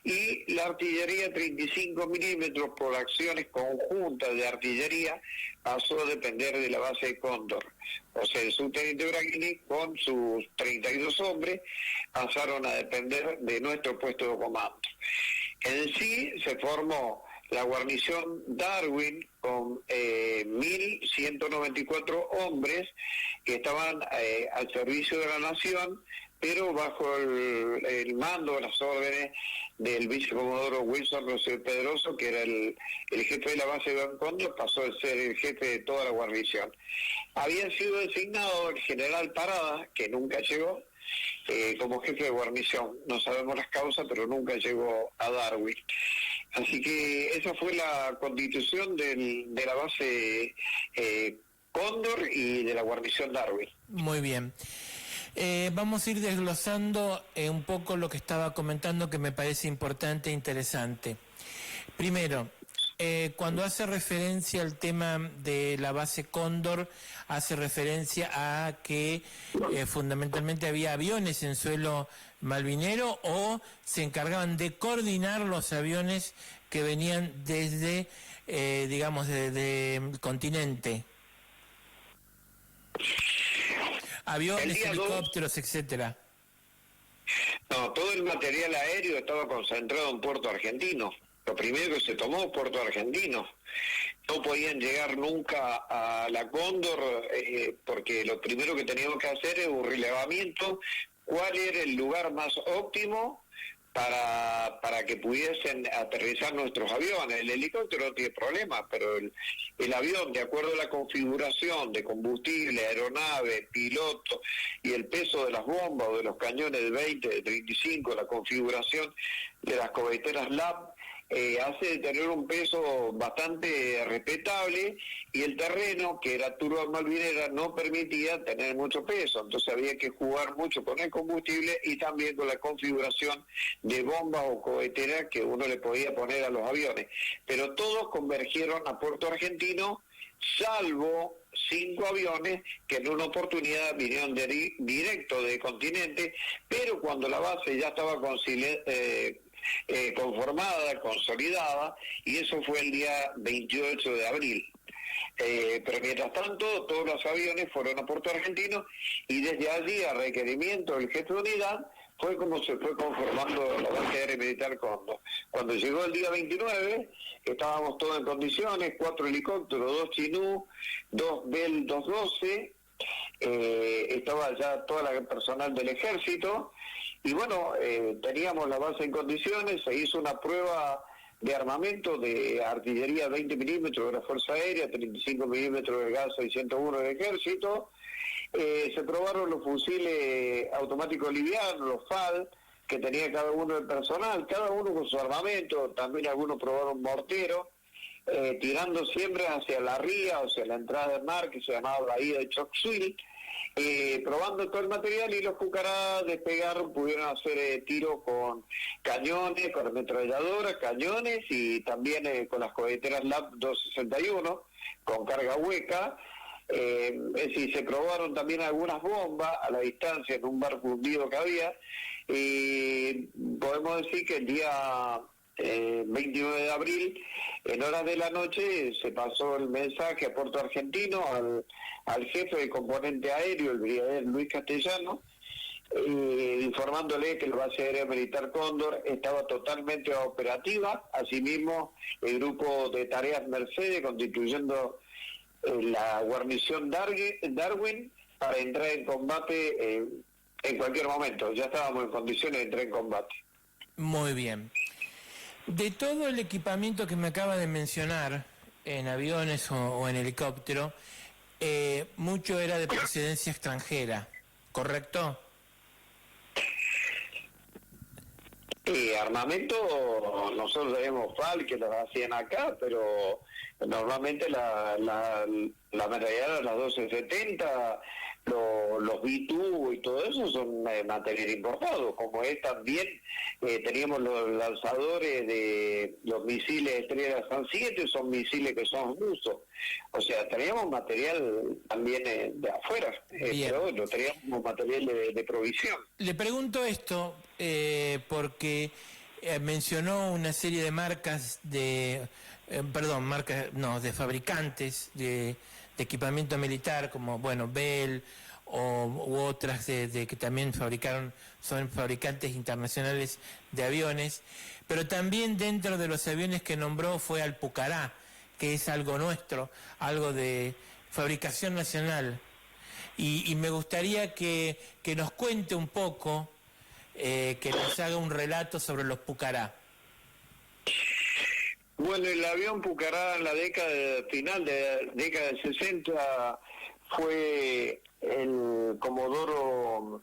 y la artillería 35 milímetros, por acciones conjuntas de artillería, pasó a depender de la base de Cóndor. O sea, el subteniente Braghini con sus 32 hombres pasaron a depender de nuestro puesto de comando. En sí se formó la guarnición Darwin con 1.194 hombres que estaban al servicio de la nación, pero bajo el mando, las órdenes del vicecomodoro Wilson Rosel Pedroso, que era el jefe de la base de Cóndor, pasó a ser el jefe de toda la guarnición. Había sido designado el general Parada, que nunca llegó, como jefe de guarnición. No sabemos las causas, pero nunca llegó a Darwin. Así que esa fue la constitución de la base Cóndor y de la guarnición Darwin. Muy bien. Vamos a ir desglosando un poco lo que estaba comentando, que me parece importante e interesante. Primero, cuando hace referencia al tema de la base Cóndor, hace referencia a que fundamentalmente había aviones en suelo malvinero, o se encargaban de coordinar los aviones que venían desde, digamos, desde el continente. Aviones, helicópteros, etcétera. No, todo el material aéreo estaba concentrado en Puerto Argentino. Lo primero que se tomó, Puerto Argentino. No podían llegar nunca a la Cóndor, porque lo primero que teníamos que hacer es un relevamiento, cuál era el lugar más óptimo para que pudiesen aterrizar nuestros aviones. El helicóptero no tiene problema, pero el avión, de acuerdo a la configuración de combustible, aeronave, piloto y el peso de las bombas o de los cañones de 20, de 35, la configuración de las coheteras LAB, hace tener un peso bastante respetable, y el terreno, que era turba malvinera, no permitía tener mucho peso. Entonces había que jugar mucho con el combustible y también con la configuración de bombas o coheteras que uno le podía poner a los aviones. Pero todos convergieron a Puerto Argentino, salvo 5 aviones que en una oportunidad vinieron directo de continente, pero cuando la base ya estaba conformada, consolidada, y eso fue el día 28 de abril. Pero mientras tanto, todos los aviones fueron a Puerto Argentino, y desde allí, a requerimiento del jefe de unidad, fue como se fue conformando la base aérea militar Cóndor. Cuando llegó el día 29, estábamos todos en condiciones: 4 helicópteros, 2 Chinú, 2 Bell 212, estaba ya toda la personal del ejército, y bueno, teníamos la base en condiciones. Se hizo una prueba de armamento de artillería 20 milímetros de la Fuerza Aérea, 35 milímetros de gas 601 del Ejército. Se probaron los fusiles automáticos livianos, los FAL, que tenía cada uno del personal, cada uno con su armamento. También algunos probaron morteros, tirando siempre hacia la ría, hacia la entrada del mar, que se llamaba Bahía de Choxuil. Probando todo el material, y los Pucará despegaron, pudieron hacer tiros con cañones, con ametralladoras, cañones, y también con las coheteras LAB 261 con carga hueca. Es decir, se probaron también algunas bombas a la distancia en un barco hundido que había, y podemos decir que el día 29 de abril, en horas de la noche, se pasó el mensaje a Puerto Argentino al jefe de componente aéreo, el brigadier Luis Castellano, informándole que la base aérea militar Cóndor estaba totalmente operativa. Asimismo, el grupo de tareas Mercedes, constituyendo la guarnición Darwin, para entrar en combate en cualquier momento. Ya estábamos en condiciones de entrar en combate. Muy bien. De todo el equipamiento que me acaba de mencionar, en aviones o en helicóptero, mucho era de procedencia extranjera, ¿correcto? Armamento, nosotros tenemos FAL que los hacían acá, pero normalmente la ametralladora, las 1270, los B2 y todo eso son material importado. Como es también, teníamos los lanzadores de los misiles Estrella San 7, son misiles que son rusos. O sea, teníamos material también de afuera, pero no teníamos material de provisión. Le pregunto esto porque mencionó una serie de marcas de fabricantes de equipamiento militar, como Bell u otras que también son fabricantes internacionales de aviones, pero también dentro de los aviones que nombró fue al Pucará, que es algo nuestro, algo de fabricación nacional. Y me gustaría que nos cuente un poco que nos haga un relato sobre los Pucará. Bueno, el avión Pucará en la final de la década del 60 fue el Comodoro,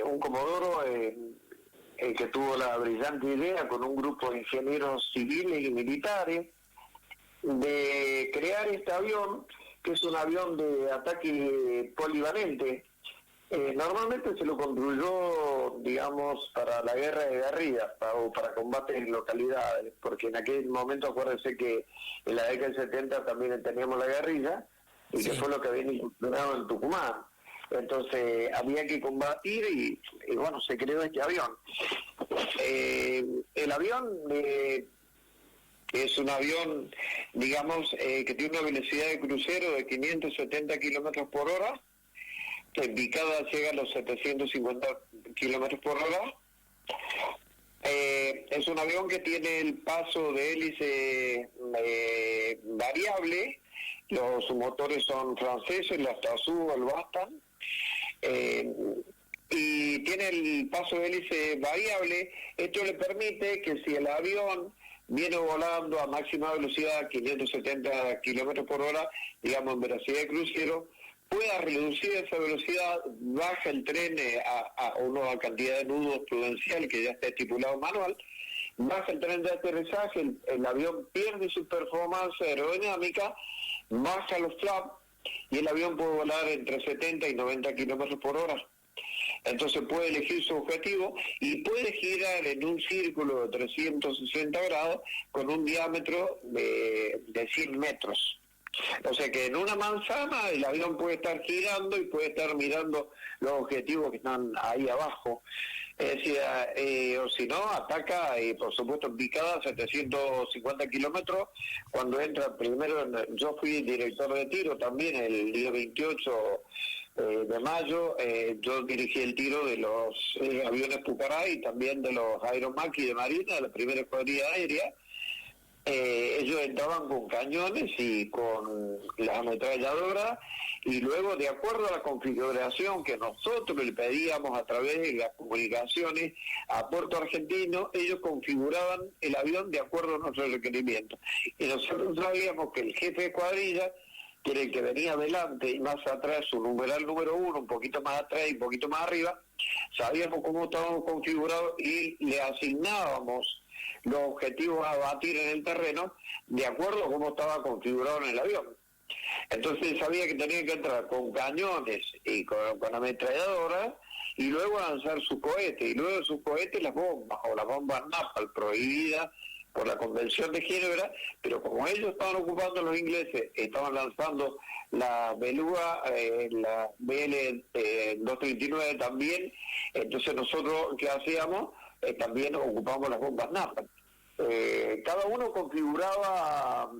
un Comodoro el que tuvo la brillante idea con un grupo de ingenieros civiles y militares de crear este avión, que es un avión de ataque polivalente. Normalmente se lo construyó, digamos, para la guerra de guerrillas o para combates en localidades, porque en aquel momento, acuérdense que en la década del 70 también teníamos la guerrilla, y Sí. que fue lo que había incursionado en Tucumán. Entonces había que combatir y bueno, se creó este avión. El avión es un avión, digamos, que tiene una velocidad de crucero de 570 kilómetros por hora, que en picada llega a los 750 kilómetros por hora. Es un avión que tiene el paso de hélice variable. Los motores son franceses, el Astazú, el Bastan. Y tiene el paso de hélice variable. Esto le permite que si el avión viene volando a máxima velocidad, 570 kilómetros por hora, digamos en velocidad de crucero, pueda reducir esa velocidad, baja el tren a una cantidad de nudos prudencial que ya está estipulado manual, baja el tren de aterrizaje, el avión pierde su performance aerodinámica, baja los flaps y el avión puede volar entre 70 y 90 kilómetros por hora. Entonces puede elegir su objetivo y puede girar en un círculo de 360 grados con un diámetro de 100 metros. O sea que en una manzana el avión puede estar girando y puede estar mirando los objetivos que están ahí abajo. Es decir, o si no, ataca, por supuesto, en picada 750 kilómetros. Cuando entra primero, yo fui director de tiro también el día 28 de mayo, yo dirigí el tiro de los aviones Pucará y también de los Aeromaqui de Marina, de la primera escuadrilla aérea. Ellos entraban con cañones y con las ametralladoras y luego, de acuerdo a la configuración que nosotros le pedíamos a través de las comunicaciones a Puerto Argentino, ellos configuraban el avión de acuerdo a nuestros requerimientos. Y nosotros sabíamos que el jefe de cuadrilla, que era el que venía adelante y más atrás, su numeral número 1, un poquito más atrás y un poquito más arriba, sabíamos cómo estábamos configurados y le asignábamos los objetivos a batir en el terreno de acuerdo a cómo estaba configurado en el avión. Entonces sabía que tenía que entrar con cañones y con ametralladoras y luego lanzar su cohete, y luego de sus cohetes las bombas, o las bombas napalm prohibidas por la Convención de Ginebra, pero como ellos estaban ocupando, los ingleses estaban lanzando la Beluga, la BL-239 también, entonces nosotros, ¿qué hacíamos? También ocupamos las bombas napalm. Cada uno configuraba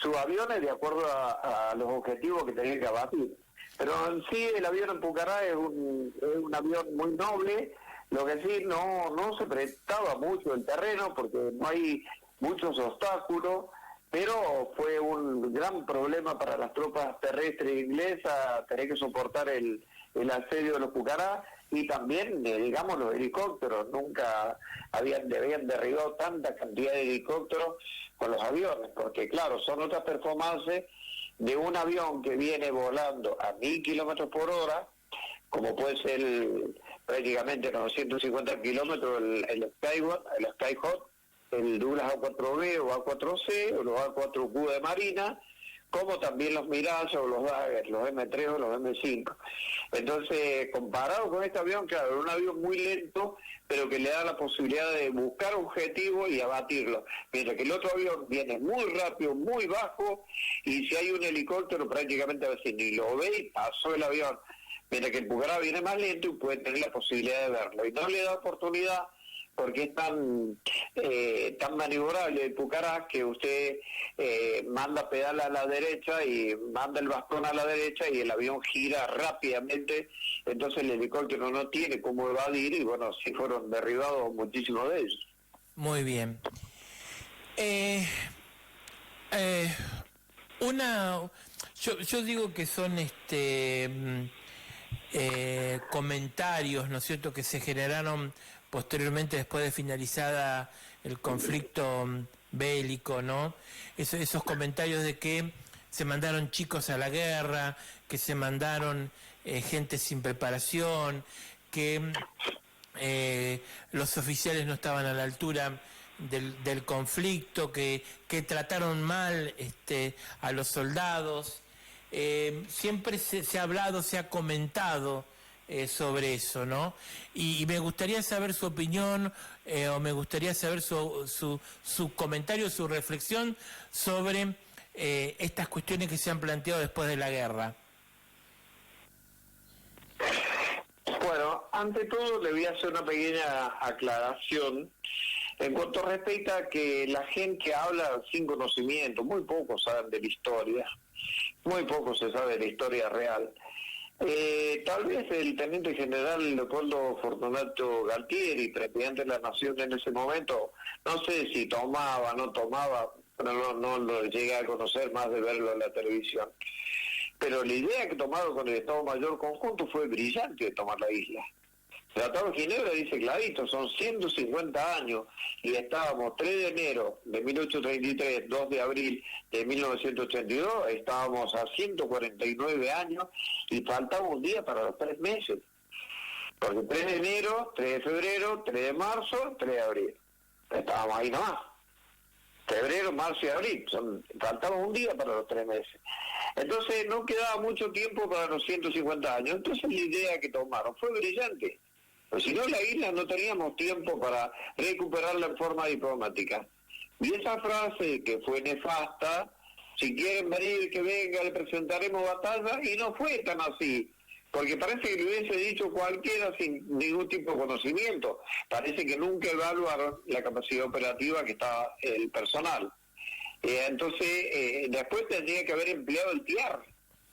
sus aviones de acuerdo a los objetivos que tenía que abatir. Pero en sí el avión en Pucará es un avión muy noble, lo que sí no se prestaba mucho el terreno porque no hay muchos obstáculos, pero fue un gran problema para las tropas terrestres inglesas tener que soportar el asedio de los Pucará y también, digamos, los helicópteros. Nunca habían derribado tanta cantidad de helicópteros con los aviones, porque claro, son otras performances de un avión que viene volando a 1000 kilómetros por hora, como puede ser prácticamente 950 kilómetros el Skyhawk, el Douglas A4B o A4C o los A4Q de Marina, como también los Mirage o los Dagger, los M3 o los M5. Entonces, comparado con este avión, claro, es un avión muy lento, pero que le da la posibilidad de buscar objetivos y abatirlo. Mientras que el otro avión viene muy rápido, muy bajo, y si hay un helicóptero prácticamente a veces ni lo ve y pasó el avión. Mientras que el Pucará viene más lento y puede tener la posibilidad de verlo. Y no le da oportunidad porque es tan maniobrable el Pucará que usted manda pedal a la derecha y manda el bastón a la derecha y el avión gira rápidamente, entonces el helicóptero no tiene cómo evadir y bueno, sí fueron derribados muchísimos de ellos. Muy bien. Yo digo que son comentarios, ¿no es cierto?, que se generaron posteriormente, después de finalizada el conflicto bélico, ¿no? Esos comentarios de que se mandaron chicos a la guerra, que se mandaron gente sin preparación, que los oficiales no estaban a la altura del conflicto, que trataron mal a los soldados. Siempre se ha hablado, se ha comentado sobre eso, ¿no? Y me gustaría saber su opinión, o me gustaría saber su comentario, su reflexión sobre estas cuestiones que se han planteado después de la guerra. Bueno, ante todo le voy a hacer una pequeña aclaración en cuanto respecta a que la gente habla sin conocimiento, muy pocos saben de la historia, muy poco se sabe de la historia real. Tal vez el teniente general Leopoldo Fortunato Galtieri, presidente de la Nación en ese momento, no sé si tomaba, no tomaba, pero no lo llegué a conocer más de verlo en la televisión. Pero la idea que tomaron con el Estado Mayor Conjunto fue brillante de tomar la isla. El Tratado de Ginebra dice clarito, son 150 años y estábamos 3 de enero de 1833, 2 de abril de 1982, estábamos a 149 años y faltaba un día para los 3 meses. Porque 3 de enero, 3 de febrero, 3 de marzo, 3 de abril. Estábamos ahí nomás. Febrero, marzo y abril, faltaba un día para los 3 meses. Entonces no quedaba mucho tiempo para los 150 años. Entonces la idea que tomaron fue brillante. Pero si no, la isla no teníamos tiempo para recuperarla en forma diplomática. Y esa frase que fue nefasta, si quieren venir, que venga, le presentaremos batalla, y no fue tan así. Porque parece que le hubiese dicho cualquiera sin ningún tipo de conocimiento. Parece que nunca evaluaron la capacidad operativa que estaba el personal. Entonces, después tendría que haber empleado el TIAR,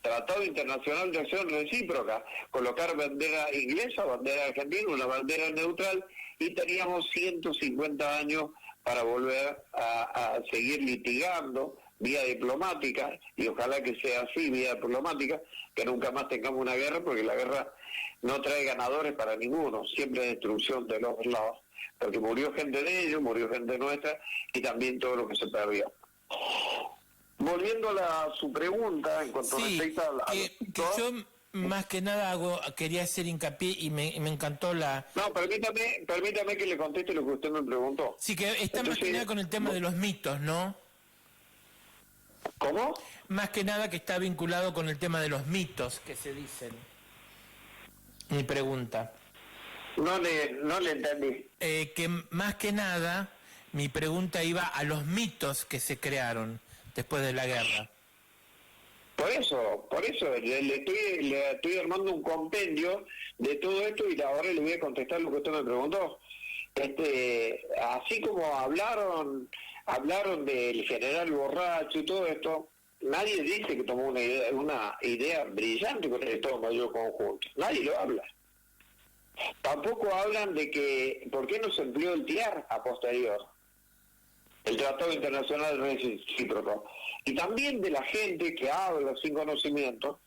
Tratado Internacional de Acción Recíproca, colocar bandera inglesa, bandera argentina, una bandera neutral, y teníamos 150 años para volver a seguir litigando vía diplomática, y ojalá que sea así, vía diplomática, que nunca más tengamos una guerra, porque la guerra no trae ganadores para ninguno, siempre destrucción de los dos lados, porque murió gente de ellos, murió gente nuestra, y también todo lo que se perdió. Volviendo a su pregunta, en cuanto respecta a que yo más que nada quería hacer hincapié, y me encantó la... No, permítame que le conteste lo que usted me preguntó. Sí, que está entonces, más que nada con el tema de los mitos, ¿no? ¿Cómo? Más que nada que está vinculado con el tema de los mitos que se dicen. Mi pregunta. No le entendí. Que más que nada, mi pregunta iba a los mitos que se crearon después de la guerra. Por eso le estoy armando un compendio de todo esto, y ahora le voy a contestar lo que usted me preguntó. Así como hablaron del general borracho y todo esto, nadie dice que tomó una idea brillante con el Estado Mayor Conjunto. Nadie lo habla. Tampoco hablan de que por qué no se empleó el TIAR a posterior, el Tratado Internacional Recíproco. Y también de la gente que habla sin conocimiento,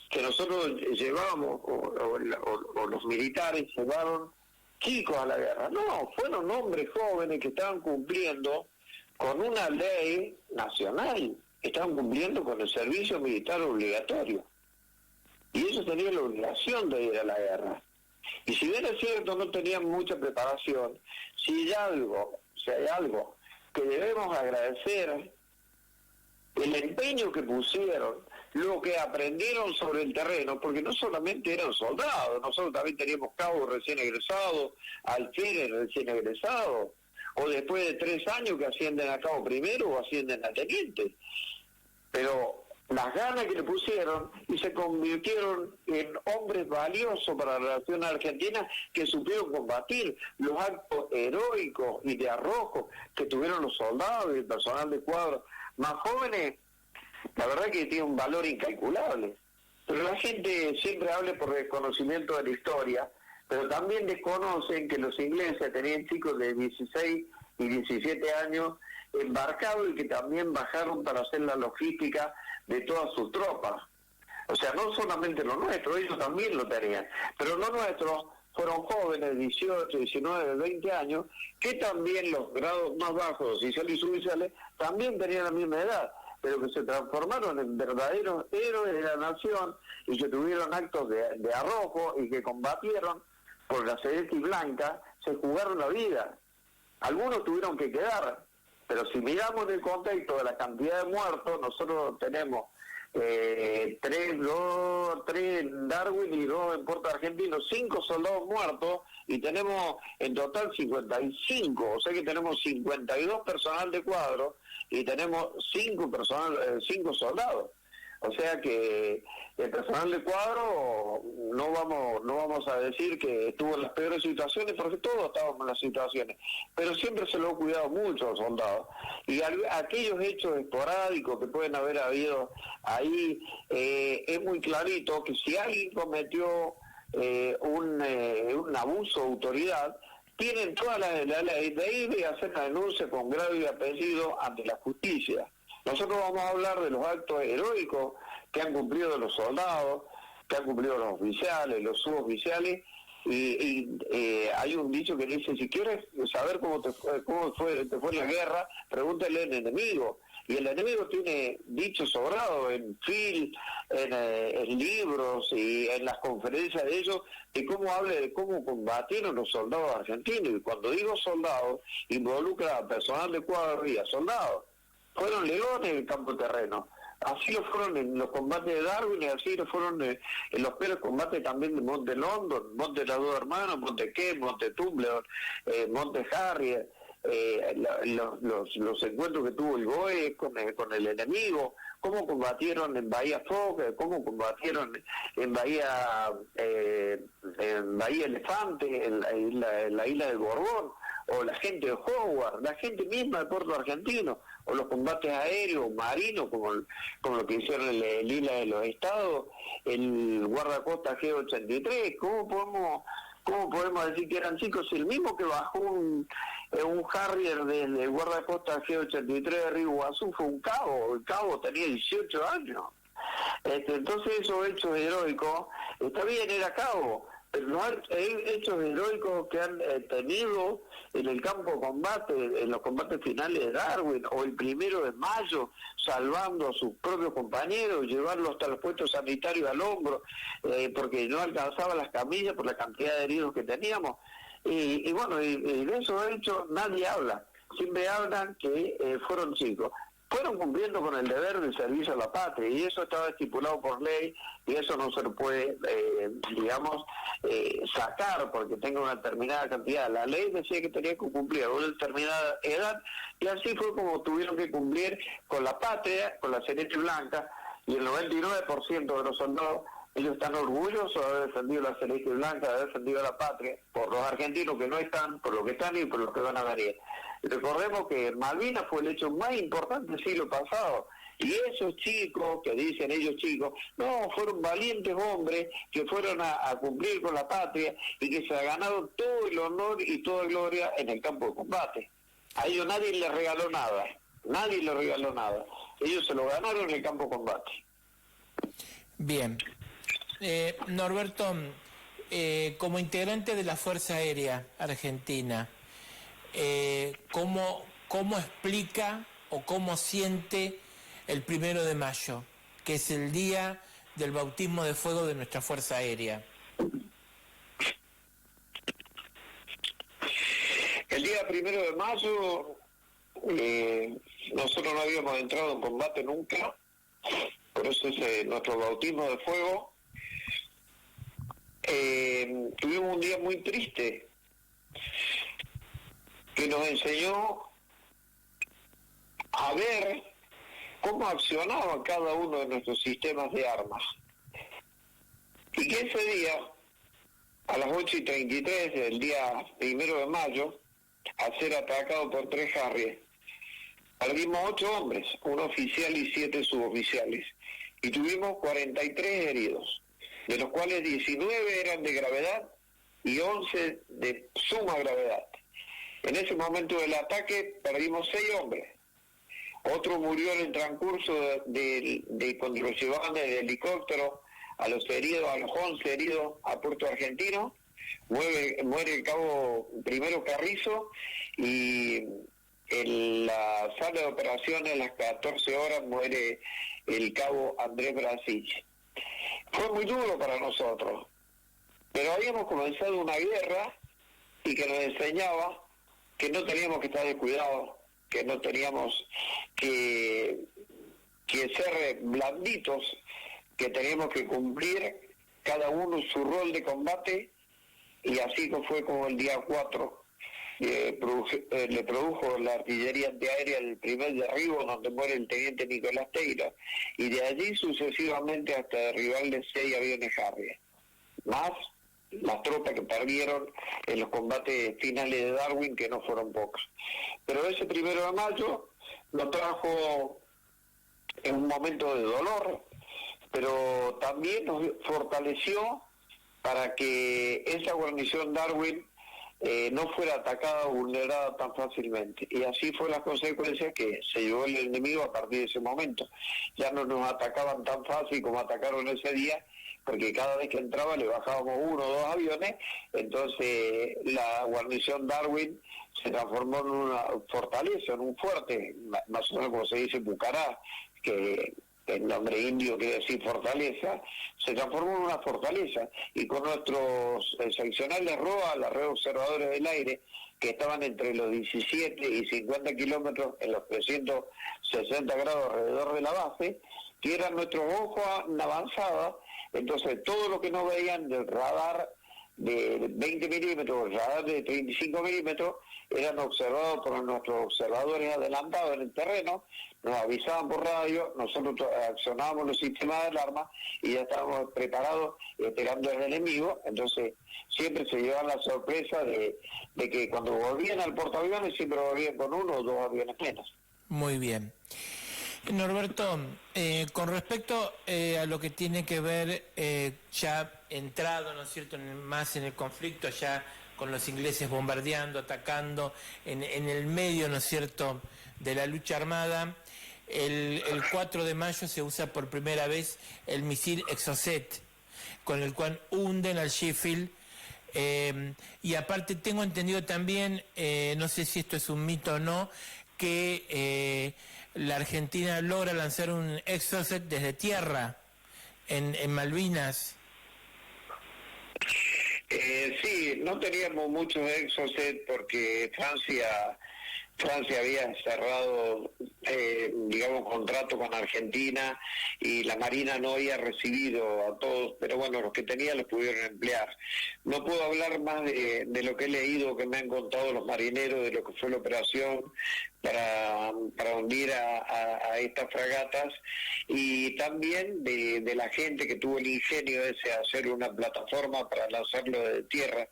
que nosotros llevamos, o los militares llevaron chicos a la guerra. No, fueron hombres jóvenes que estaban cumpliendo con una ley nacional, estaban cumpliendo con el servicio militar obligatorio. Y ellos tenían la obligación de ir a la guerra. Y si bien es cierto, no tenían mucha preparación, si hay algo que debemos agradecer, el empeño que pusieron, lo que aprendieron sobre el terreno, porque no solamente eran soldados, nosotros también teníamos cabos recién egresados, alférez recién egresados, o después de 3 años que ascienden a cabo primero o ascienden a teniente. Pero las ganas que le pusieron y se convirtieron en hombres valiosos para la nación argentina, que supieron combatir los actos heroicos y de arrojo que tuvieron los soldados y el personal de cuadro más jóvenes. La verdad que tiene un valor incalculable. Pero la gente siempre habla por desconocimiento de la historia, pero también desconocen que los ingleses tenían chicos de 16 y 17 años embarcados, y que también bajaron para hacer la logística de todas sus tropas. O sea, no solamente lo nuestro, ellos también lo tenían, pero lo nuestro fueron jóvenes, 18, 19, 20 años, que también los grados más bajos, oficiales y suboficiales, también tenían la misma edad, pero que se transformaron en verdaderos héroes de la nación y que tuvieron actos de arrojo y que combatieron por la celeste y blanca, se jugaron la vida. Algunos tuvieron que quedar, pero si miramos en el contexto de la cantidad de muertos, nosotros tenemos 3 en Darwin y 2 en Puerto Argentino, 5 soldados muertos y tenemos en total 55, o sea que tenemos 52 personal de cuadro y tenemos 5 soldados. O sea que el personal de cuadro no vamos a decir que estuvo en las peores situaciones, porque todos estábamos en las situaciones, pero siempre se lo ha cuidado mucho a los soldados. Y aquellos hechos esporádicos que pueden haber habido ahí, es muy clarito que si alguien cometió un abuso de autoridad, tienen toda la ley de hacer la denuncia con grado y apellido ante la justicia. Nosotros vamos a hablar de los actos heroicos que han cumplido los soldados, que han cumplido los oficiales, los suboficiales, y hay un dicho que dice, si quieres saber cómo te fue la guerra, pregúntale al enemigo. Y el enemigo tiene dichos sobrados en film, en libros y en las conferencias de ellos, de cómo habla de cómo combatieron los soldados argentinos. Y cuando digo soldados, involucra a personal de cuadro y a soldados. Fueron leones en el campo terreno. Así lo fueron en los combates de Darwin y así lo fueron en los peores combates también de Monte London, Monte Las Dos Hermanos, Monte Kent, Monte Tumbleon, Monte Harrier, los encuentros que tuvo el GOE con el enemigo, cómo combatieron en Bahía Foca, cómo combatieron en Bahía Elefante, en la isla de Borbón, o la gente de Howard, la gente misma de Puerto Argentino, o los combates aéreos, marinos, como lo que hicieron en el Isla de los Estados, el guardacosta G-83. ¿Cómo podemos decir que eran chicos? El mismo que bajó un Harrier del guardacosta G-83 de Río Iguazú fue un cabo. El cabo tenía 18 años. Entonces esos hechos heroicos, está bien, era cabo, pero los hechos heroicos que han tenido en el campo de combate, en los combates finales de Darwin, o el 1 de mayo, salvando a sus propios compañeros, llevarlos hasta los puestos sanitarios al hombro, porque no alcanzaban las camillas por la cantidad de heridos que teníamos. Y bueno, y de esos hechos nadie habla. Siempre hablan que fueron chicos. Fueron cumpliendo con el deber de servicio a la patria, y eso estaba estipulado por ley, y eso no se lo puede, sacar porque tenga una determinada cantidad. La ley decía que tenía que cumplir a una determinada edad, y así fue como tuvieron que cumplir con la patria, con la celeste blanca, y el 99% de los soldados, ellos están orgullosos de haber defendido la celeste blanca, de haber defendido la patria, por los argentinos que no están, por los que están y por los que van a venir. Recordemos que Malvinas fue el hecho más importante del siglo pasado, y esos chicos, que dicen ellos chicos, no, fueron valientes hombres que fueron a cumplir con la patria y que se ganaron todo el honor y toda gloria en el campo de combate. A ellos nadie les regaló nada, ellos se lo ganaron en el campo de combate. Bien. Norberto, como integrante de la Fuerza Aérea Argentina, ¿cómo explica o cómo siente el 1 de mayo, que es el día del bautismo de fuego de nuestra Fuerza Aérea? El día 1 de mayo, nosotros no habíamos entrado en combate nunca, por eso es nuestro bautismo de fuego. Tuvimos un día muy triste que nos enseñó a ver cómo accionaba cada uno de nuestros sistemas de armas. Y que ese día, a las 8:33 del día 1 de mayo, a ser atacado por 3 Harrier, perdimos 8 hombres, un oficial y 7 suboficiales, y tuvimos 43 heridos, de los cuales 19 eran de gravedad y 11 de suma gravedad. En ese momento del ataque perdimos 6 hombres. Otro murió en el transcurso de cuando los llevaban de helicóptero a los 11 heridos a Puerto Argentino, muere el cabo primero Carrizo, y en la sala de operaciones a las 14 horas muere el cabo Andrés Brasich. Fue muy duro para nosotros, pero habíamos comenzado una guerra y que nos enseñaba que no teníamos que estar descuidados, que no teníamos que ser blanditos, que teníamos que cumplir cada uno su rol de combate, y así fue como el día 4 le produjo la artillería antiaérea el primer derribo, donde muere el teniente Nicolás Teira, y de allí sucesivamente hasta derribarle 6 aviones Harrier, más las tropas que perdieron en los combates finales de Darwin, que no fueron pocos. Pero ese 1 de mayo nos trajo en un momento de dolor, pero también nos fortaleció para que esa guarnición Darwin no fuera atacada o vulnerada tan fácilmente. Y así fue la consecuencia, que se llevó el enemigo a partir de ese momento. Ya no nos atacaban tan fácil como atacaron ese día, porque cada vez que entraba le bajábamos 1 o 2 aviones, entonces la guarnición Darwin se transformó en una fortaleza, en un fuerte, más o menos como se dice Bucará, que el nombre indio quiere decir fortaleza, se transformó en una fortaleza, y con nuestros seccionales ROA, la red de observadores del aire, que estaban entre los 17 y 50 kilómetros en los 360 grados alrededor de la base, que eran nuestros ojos en avanzada. Entonces todo lo que no veían del radar de 20 milímetros, el radar de 35 milímetros, eran observados por nuestros observadores adelantados en el terreno, nos avisaban por radio, nosotros accionábamos los sistemas de alarma y ya estábamos preparados esperando al enemigo. Entonces siempre se llevaban la sorpresa de que cuando volvían al portaaviones siempre volvían con 1 o 2 aviones menos. Muy bien. Norberto, con respecto a lo que tiene que ver ya entrado, ¿no es cierto?, más en el conflicto, ya con los ingleses bombardeando, atacando, en el medio, ¿no es cierto?, de la lucha armada, el 4 de mayo se usa por primera vez el misil Exocet, con el cual hunden al Sheffield. Y aparte tengo entendido también, no sé si esto es un mito o no, que la Argentina logra lanzar un Exocet desde tierra en Malvinas. Sí, no teníamos muchos Exocet porque Francia había cerrado, digamos, contrato con Argentina, y la Marina no había recibido a todos, pero bueno, los que tenía los pudieron emplear. No puedo hablar más de lo que he leído, que me han contado los marineros, de lo que fue la operación para hundir a estas fragatas, y también de la gente que tuvo el ingenio ese de hacer una plataforma para lanzarlo de tierra,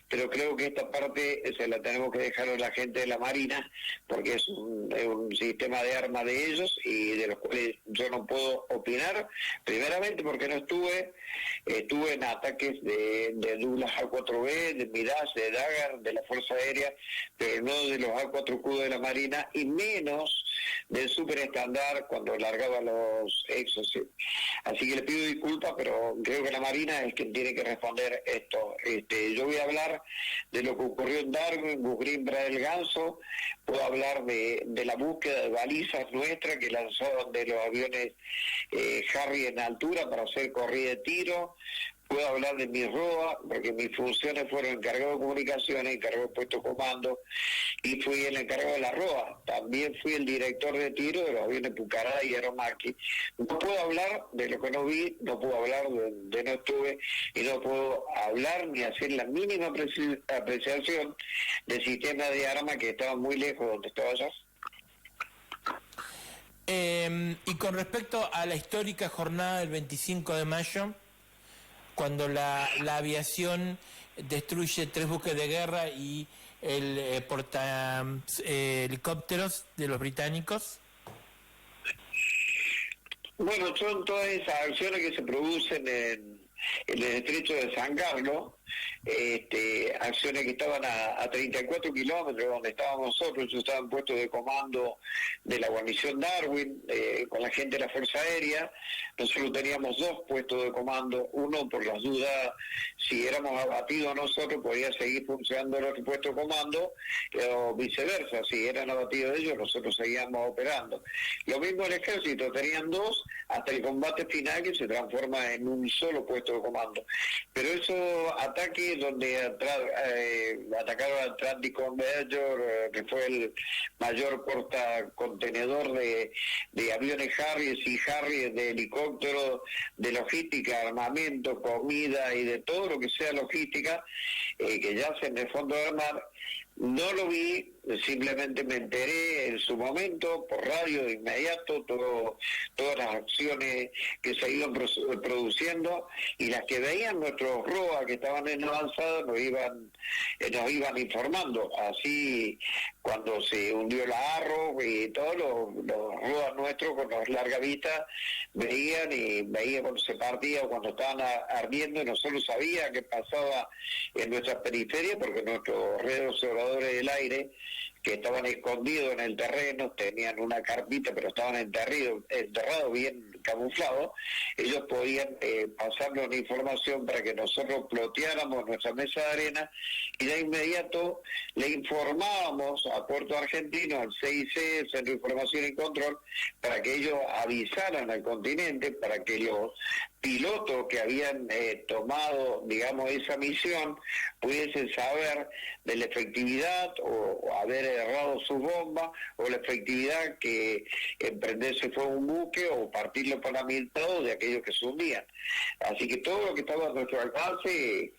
pero creo que esta parte se la tenemos que dejar a la gente de la Marina, porque es un sistema de armas de ellos y de los cuales yo no puedo opinar, primeramente porque no estuve en ataques de Douglas A4B, de Miraz, de Dagger, de la Fuerza Aérea, pero no de los A4Q de la Marina, y menos del super estándar cuando largaba los Exocet. Así que le pido disculpas, pero creo que la Marina es quien tiene que responder esto. Yo voy a hablar de lo que ocurrió en Darwin, Busgrim, del Ganso, puedo hablar de la búsqueda de balizas nuestras que lanzaban de los aviones Harry en altura para hacer corrida de tiro. Puedo hablar de mi ROA, porque mis funciones fueron encargado de comunicaciones, encargado de puesto comando, y fui el encargado de la ROA. También fui el director de tiro de los aviones Pucará y Aeromaqui. No puedo hablar de lo que no vi, no puedo hablar de no estuve, y no puedo hablar ni hacer la mínima apreciación del sistema de armas que estaba muy lejos de donde estaba yo. Y con respecto a la histórica jornada del 25 de mayo, cuando la aviación destruye 3 buques de guerra y el porta helicópteros de los británicos. Bueno, son todas esas acciones que se producen en el estrecho de San Carlos, acciones que estaban a 34 kilómetros donde estábamos nosotros. Yo estaba en puesto de comando de la guarnición Darwin, con la gente de la Fuerza Aérea. Nosotros teníamos 2 puestos de comando, uno por las dudas, si éramos abatidos nosotros podía seguir funcionando el otro puesto de comando, o viceversa, si eran abatidos ellos nosotros seguíamos operando. Lo mismo el ejército, tenían 2 hasta el combate final que se transforma en un solo puesto de comando. Pero esos ataques donde atacaron al Atlantic Converger, que fue el mayor portacontenedor de aviones Harrier y Harrier, de helicópteros, de logística, armamento, comida y de todo lo que sea logística, que yacen en el fondo del mar. No lo vi, simplemente me enteré en su momento, por radio de inmediato, todas las acciones que se iban produciendo, y las que veían nuestros ROA que estaban en avanzada nos iban informando. Así, cuando se hundió la Arro y todos los ROA nuestros con los larga vista veían cuando se partía o cuando estaban ardiendo, y nosotros sabíamos qué pasaba en nuestras periferias, porque nuestros redes observadores del aire, que estaban escondidos en el terreno, tenían una carpita, pero estaban enterrados bien camuflados, ellos podían pasarnos la información para que nosotros ploteáramos nuestra mesa de arena, y de inmediato le informábamos a Puerto Argentino, al CIC, Centro de Información y Control, para que ellos avisaran al continente, para que los pilotos que habían tomado, digamos, esa misión, pudiesen saber de la efectividad o haber errado sus bombas, o la efectividad que emprenderse fue un buque o partirlo por la mitad de aquellos que se hundían. Así que todo lo que estaba a nuestro alcance,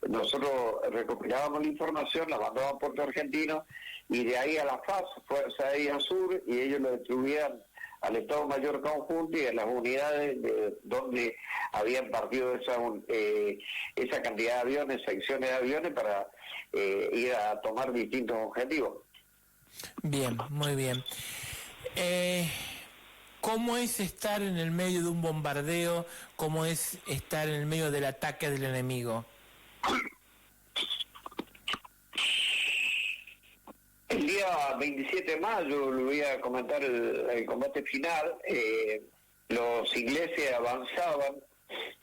nosotros recopilábamos la información, la mandábamos a Puerto Argentino, y de ahí a la FAS, Fuerza Aérea Sur, y ellos lo distribuían al Estado Mayor Conjunto y a las unidades de donde habían partido esa cantidad de aviones, secciones de aviones, para ir a tomar distintos objetivos. Bien, muy bien. ¿Cómo es estar en el medio de un bombardeo? ¿Cómo es estar en el medio del ataque del enemigo? El día 27 de mayo, le voy a comentar el combate final, los ingleses avanzaban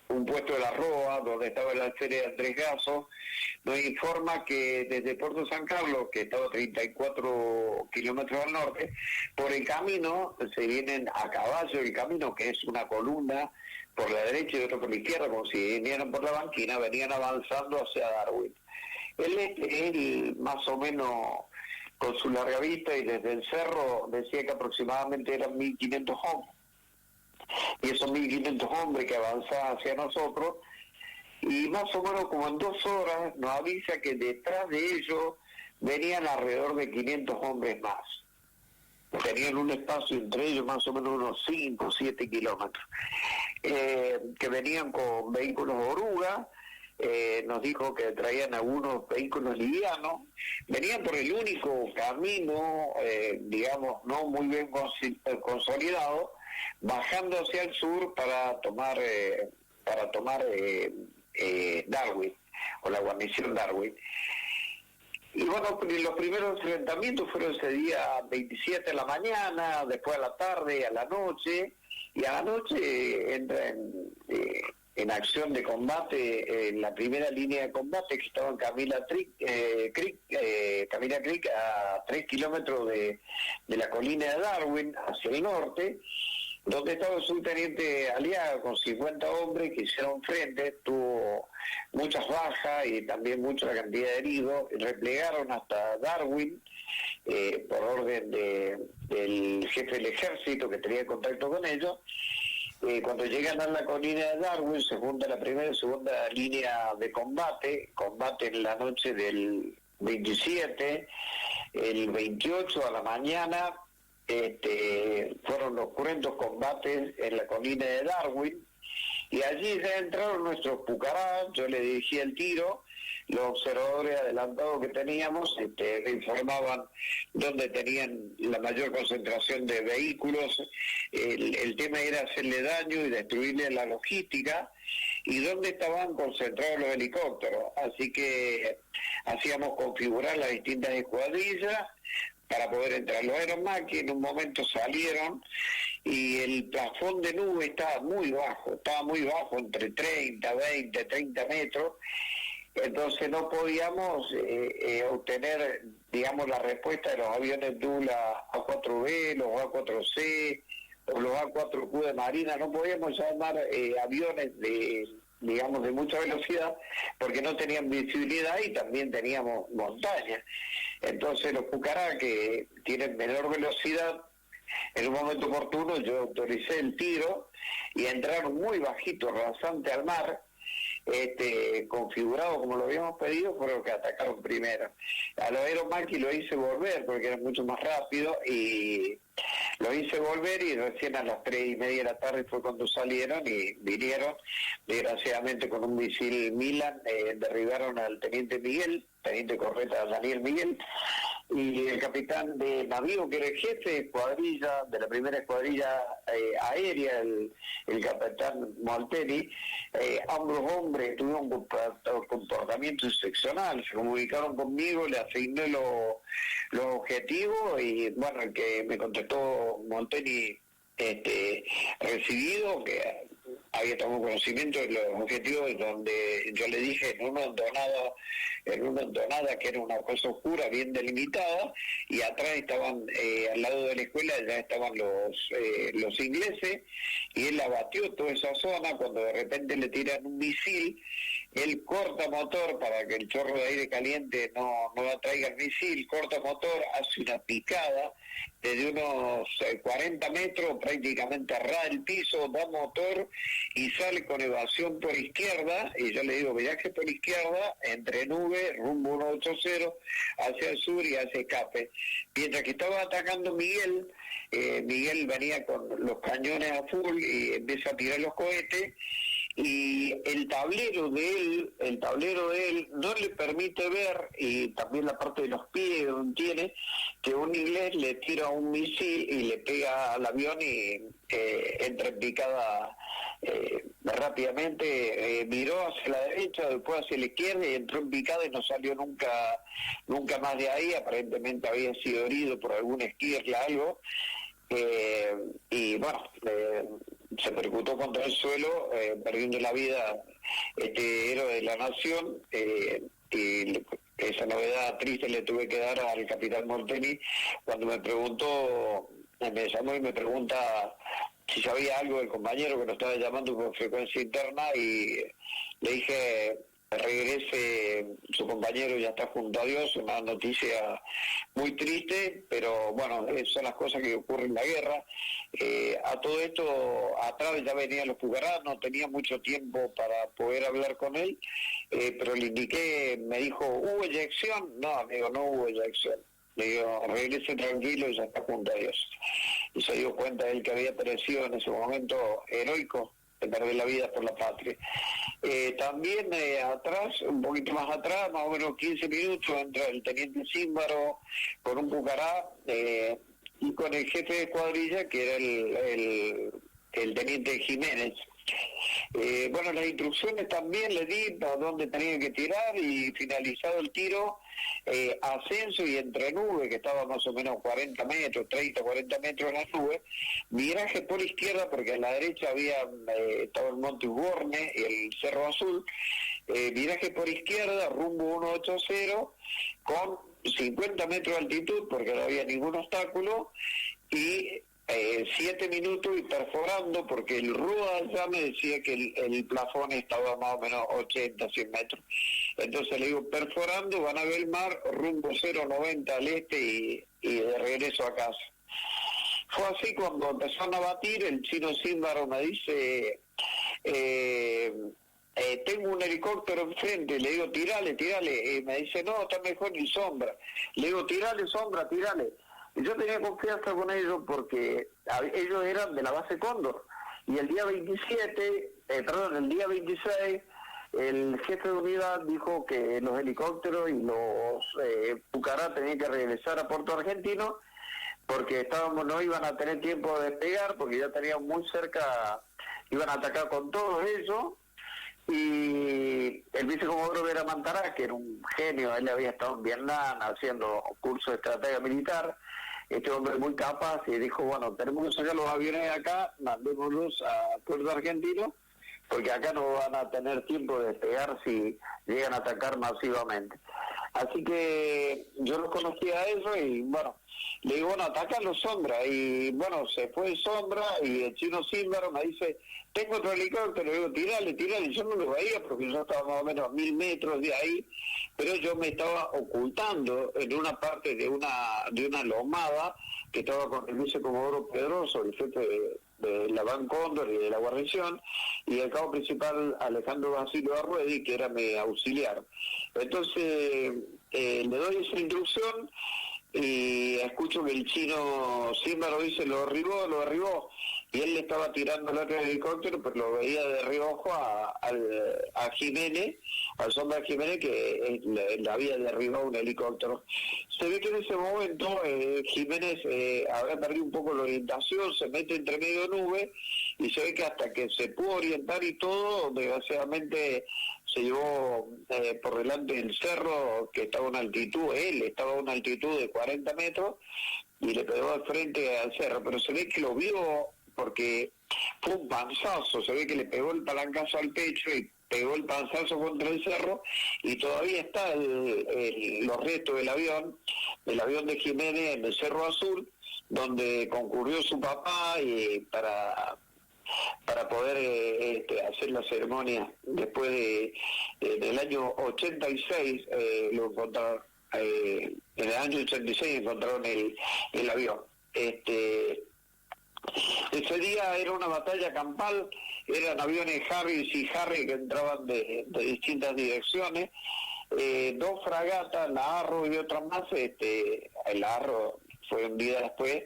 un puesto de la Roa, donde estaba la serie de Andrés Gazo, nos informa que desde Puerto San Carlos, que estaba a 34 kilómetros al norte, por el camino se vienen a caballo el camino, que es una columna por la derecha y otro por la izquierda, como si vinieran por la banquina, venían avanzando hacia Darwin. Él más o menos con su larga vista, y desde el cerro decía que aproximadamente eran 1.500 hombres. Y esos 1.500 hombres que avanzaban hacia nosotros, y más o menos como en 2 horas nos avisa que detrás de ellos venían alrededor de 500 hombres más. Tenían un espacio entre ellos más o menos unos 5 o 7 kilómetros. Que venían con vehículos oruga. Nos dijo que traían algunos vehículos livianos, venían por el único camino, digamos, no muy bien consolidado, bajando hacia el sur para tomar Darwin, o la guarnición Darwin. Y bueno, los primeros enfrentamientos fueron ese día 27 de la mañana, después a la tarde, a la noche, y a la noche entra en acción de combate en la primera línea de combate, que estaba en Camila Creek, a 3 kilómetros de la colina de Darwin, hacia el norte, donde estaba el subteniente Aliaga con 50 hombres que hicieron frente, tuvo muchas bajas y también mucha cantidad de heridos, replegaron hasta Darwin por orden del jefe del ejército que tenía contacto con ellos. Cuando llegan a la colina de Darwin se junta la primera y segunda línea de combate en la noche del 27, el 28 a la mañana fueron los cruentos combates en la colina de Darwin, y allí ya entraron nuestros Pucará. Yo le dirigí el tiro, los observadores adelantados que teníamos me informaban dónde tenían la mayor concentración de vehículos. El tema era hacerle daño y destruirle la logística, y dónde estaban concentrados los helicópteros. Así que hacíamos configurar las distintas escuadrillas para poder entrar. Los aeromaquis en un momento salieron y el plafón de nube estaba muy bajo, entre 30, 20, 30 metros, entonces no podíamos obtener, digamos, la respuesta de los aviones Dula A4B, los A4C o los A4Q de Marina. No podíamos llamar aviones de, digamos, de mucha velocidad porque no tenían visibilidad y también teníamos montaña. Entonces los Pucará, que tienen menor velocidad, en un momento oportuno yo autoricé el tiro y entraron muy bajito, rasante al mar, configurado como lo habíamos pedido, fueron los que atacaron primero. A los aeromaquis lo hice volver porque era mucho más rápido y lo hice volver, y recién a las 3:30 de la tarde fue cuando salieron y vinieron, desgraciadamente con un misil Milan, derribaron al teniente Miguel, teniente correta Daniel Miguel, y el capitán de navío, que era el jefe de escuadrilla, de la primera escuadrilla aérea, el capitán Molteni. Ambos hombres tuvieron un comportamiento excepcional, se comunicaron conmigo, le asigné los objetivos, y bueno, el que me contestó Molteni, recibido, que había tomado conocimiento de los objetivos, donde yo le dije en una entonada que era una cosa oscura, bien delimitada, y atrás estaban, al lado de la escuela ya estaban los ingleses, y él abatió toda esa zona. Cuando de repente le tiran un misil, él corta motor para que el chorro de aire caliente no atraiga el misil, corta motor, hace una picada desde unos 40 metros, prácticamente a ras del piso, da motor y sale con evasión por izquierda, y yo le digo, viaje por izquierda, entre nube, rumbo 180, hacia el sur y hacia escape. Mientras que estaba atacando Miguel, Miguel venía con los cañones a full y empieza a tirar los cohetes, y el tablero de él no le permite ver, y también la parte de los pies donde tiene, que un inglés le tira un misil y le pega al avión y entra en picada rápidamente, miró hacia la derecha, después hacia la izquierda y entró en picada y no salió nunca más de ahí. Aparentemente había sido herido por alguna esquirla, algo, y bueno, se percutó contra el suelo, perdiendo la vida este héroe de la nación, y esa novedad triste le tuve que dar al capitán Molteni cuando me llamó y me pregunta si sabía algo del compañero que nos estaba llamando por frecuencia interna, y le dije, regrese, su compañero ya está junto a Dios. Una noticia muy triste, pero bueno, son las cosas que ocurren en la guerra. A todo esto, atrás ya venían los Pucará, no tenía mucho tiempo para poder hablar con él, pero le indiqué, me dijo, ¿hubo eyección? No, amigo, no hubo eyección. Le digo, regrese tranquilo y ya está junto a Dios. Y se dio cuenta él que había perecido en ese momento heroico de perder la vida por la patria. También atrás, un poquito más atrás, más o menos 15 minutos, entra el teniente Címbaro con un Pucará, y con el jefe de escuadrilla, que era el teniente Jiménez. Bueno, las instrucciones también le di a dónde tenía que tirar, y finalizado el tiro, ascenso y entre nube, que estaba más o menos 40 metros, 30, 40 metros en la nube, viraje por izquierda, porque a la derecha estaba el Monte Uborne y el Cerro Azul, viraje por izquierda, rumbo 180, con 50 metros de altitud, porque no había ningún obstáculo, y 7 minutos y perforando, porque el RUA ya me decía que el plafón estaba más o menos 80, 100 metros. Entonces le digo, perforando, van a ver el mar, rumbo 0,90 al este y de regreso a casa. Fue así cuando empezaron a batir, el chino Címbaro me dice, tengo un helicóptero enfrente, le digo, tirale, y me dice, no, está mejor ni sombra. Le digo, tirale, sombra, tirale. Y yo tenía confianza con ellos porque ellos eran de la base Cóndor, y el día 26, el jefe de unidad dijo que los helicópteros y los Pucará tenían que regresar a Puerto Argentino, porque no iban a tener tiempo de despegar, porque ya tenían muy cerca, iban a atacar con todo eso, Y el vicecomodoro Vera Mantará, que era un genio, él había estado en Vietnam haciendo cursos de estrategia militar, este hombre muy capaz, y dijo, bueno, tenemos que sacar los aviones de acá, mandémoslos a Puerto Argentino, porque acá no van a tener tiempo de despegar si llegan a atacar masivamente. Así que yo los conocía a ellos y bueno, le digo, bueno, atacan los Sombra, y bueno, se fue Sombra y el chino Símbaro me dice, tengo otro helicóptero, le digo, tirale, yo no lo veía porque yo estaba más o menos a 1000 metros de ahí, pero yo me estaba ocultando en una parte de una lomada que estaba con el vicecomodoro Pedroso, el jefe de la Ban Cóndor y de la guarnición, y el cabo principal Alejandro Basilio Arruedi, que era mi auxiliar. Entonces le doy esa instrucción y escucho que el chino Símbaro dice, lo derribó, y él le estaba tirando el otro helicóptero, pero lo veía de reojo a Jiménez, al Sombra Jiménez, que le había derribado un helicóptero. Se ve que en ese momento Jiménez había perdido un poco la orientación, se mete entre medio de nube, y se ve que hasta que se pudo orientar y todo, desgraciadamente se llevó por delante el cerro, que estaba a una altitud, él estaba a una altitud de 40 metros, y le pegó al frente al cerro, pero se ve que lo vio porque fue un panzazo, se ve que le pegó el palancazo al pecho y pegó el panzazo contra el cerro, y todavía está los restos del avión de Jiménez en el Cerro Azul, donde concurrió su papá y para poder hacer la ceremonia después del año 86, lo encontraron, en el año 86 encontraron el avión. Ese día era una batalla campal, eran aviones Harris y Harry que entraban de distintas direcciones, dos fragatas, la Arro y otra más, el Arro fue un día después,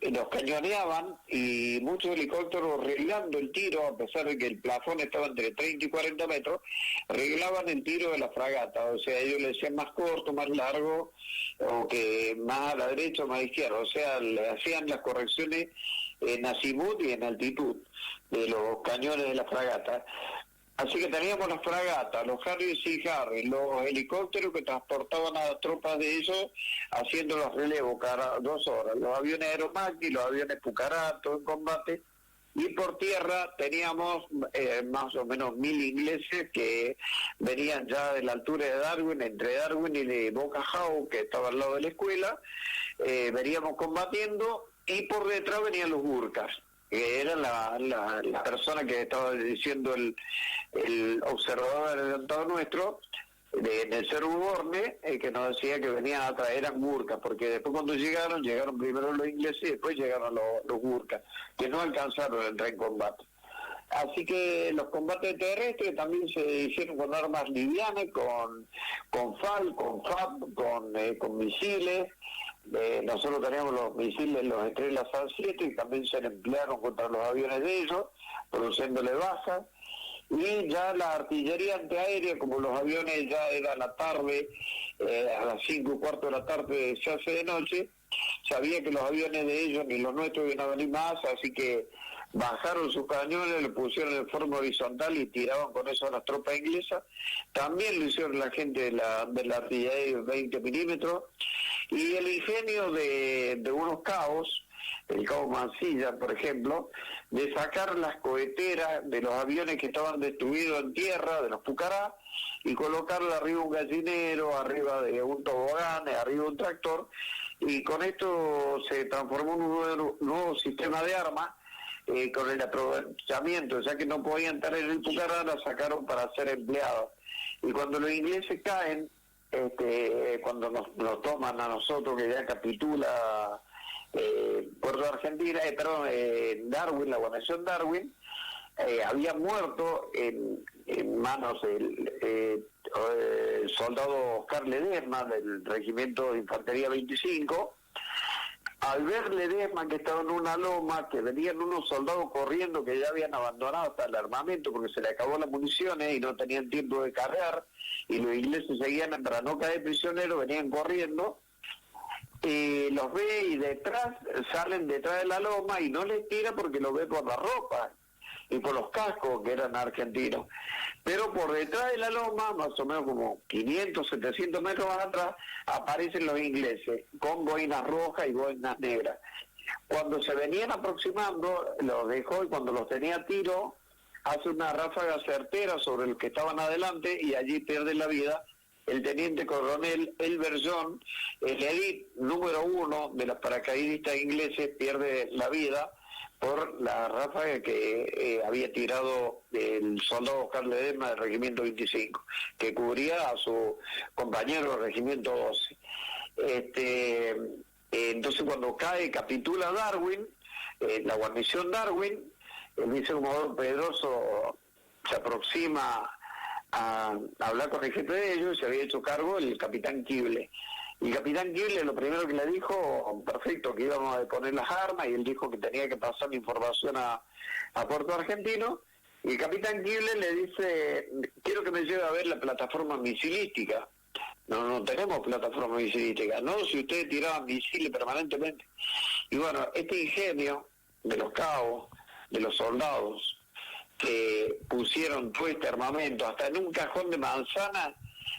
los cañoneaban, y muchos helicópteros reglando el tiro, a pesar de que el plafón estaba entre 30 y 40 metros, reglaban el tiro de la fragata, o sea, ellos le decían más corto, más largo, o que más a la derecha o más a la izquierda, o sea, le hacían las correcciones en azimut y en altitud de los cañones de la fragata. Así que teníamos las fragatas, los Harry y Harry, los helicópteros que transportaban a las tropas de ellos haciendo los relevos cada 2 horas, los aviones Aeromaxi, los aviones Pucarato en combate, y por tierra teníamos más o menos 1000 ingleses que venían ya de la altura de Darwin, entre Darwin y de Boca Jau, que estaba al lado de la escuela, veníamos combatiendo, y por detrás venían los Gurkhas, que era la persona que estaba diciendo el observador adelantado nuestro, en el Cerro Borne, que nos decía que venían a traer a Gurkhas, porque después cuando llegaron primero los ingleses y después llegaron los Gurkhas, que no alcanzaron a entrar en combate. Así que los combates terrestres también se hicieron con armas livianas, con FAL, con FAB, con misiles. Nosotros teníamos los misiles, los Estrella SAR-7, y también se emplearon contra los aviones de ellos, produciéndole bajas. Y ya la artillería antiaérea, como los aviones ya era la tarde, a las 5:15 de la tarde se hace de noche, sabía que los aviones de ellos ni los nuestros iban a venir más, así que bajaron sus cañones, le pusieron en forma horizontal y tiraban con eso a las tropas inglesas. También lo hicieron la gente de la artillería de 20 milímetros, y el ingenio de unos cabos, el cabo Mansilla, por ejemplo, de sacar las coheteras de los aviones que estaban destruidos en tierra, de los Pucará, y colocarle arriba un gallinero, arriba de un tobogán, arriba un tractor, y con esto se transformó en un nuevo sistema de armas, con el aprovechamiento, ya que no podían tener el Pucará, la sacaron para ser empleados. Y cuando los ingleses caen, cuando nos toman a nosotros, que ya capitula Puerto Argentina, Darwin, la guarnición Darwin, había muerto en manos del soldado Oscar Ledesma del Regimiento de Infantería 25. Al ver Ledesma que estaba en una loma, que venían unos soldados corriendo que ya habían abandonado hasta el armamento porque se le acabó las municiones y no tenían tiempo de cargar, y los ingleses seguían, para no caer prisioneros, venían corriendo, los ve y salen detrás de la loma, y no les tira porque los ve por la ropa. y por los cascos que eran argentinos. Pero por detrás de la loma, más o menos como 500, 700 metros más atrás, aparecen los ingleses, con boinas rojas y boinas negras. Cuando se venían aproximando, los dejó, y cuando los tenía a tiro, hace una ráfaga certera sobre los que estaban adelante, y allí pierde la vida el teniente coronel Elbert John, el elite número 1 de los paracaidistas ingleses, pierde la vida por la ráfaga que había tirado el soldado Oscar Ledesma del Regimiento 25, que cubría a su compañero del Regimiento 12. Entonces, cuando capitula Darwin, la guarnición Darwin, el vicecomodoro Pedroso se aproxima a hablar con el jefe de ellos, se había hecho cargo el capitán Kible. Y el capitán Kible lo primero que le dijo, perfecto, que íbamos a deponer las armas, y él dijo que tenía que pasar la información a Puerto Argentino, y el capitán Kible le dice, quiero que me lleve a ver la plataforma misilística. No tenemos plataforma misilística, no, si ustedes tiraban misiles permanentemente. Y bueno, este ingenio de los cabos, de los soldados, que pusieron todo este armamento, hasta en un cajón de manzana,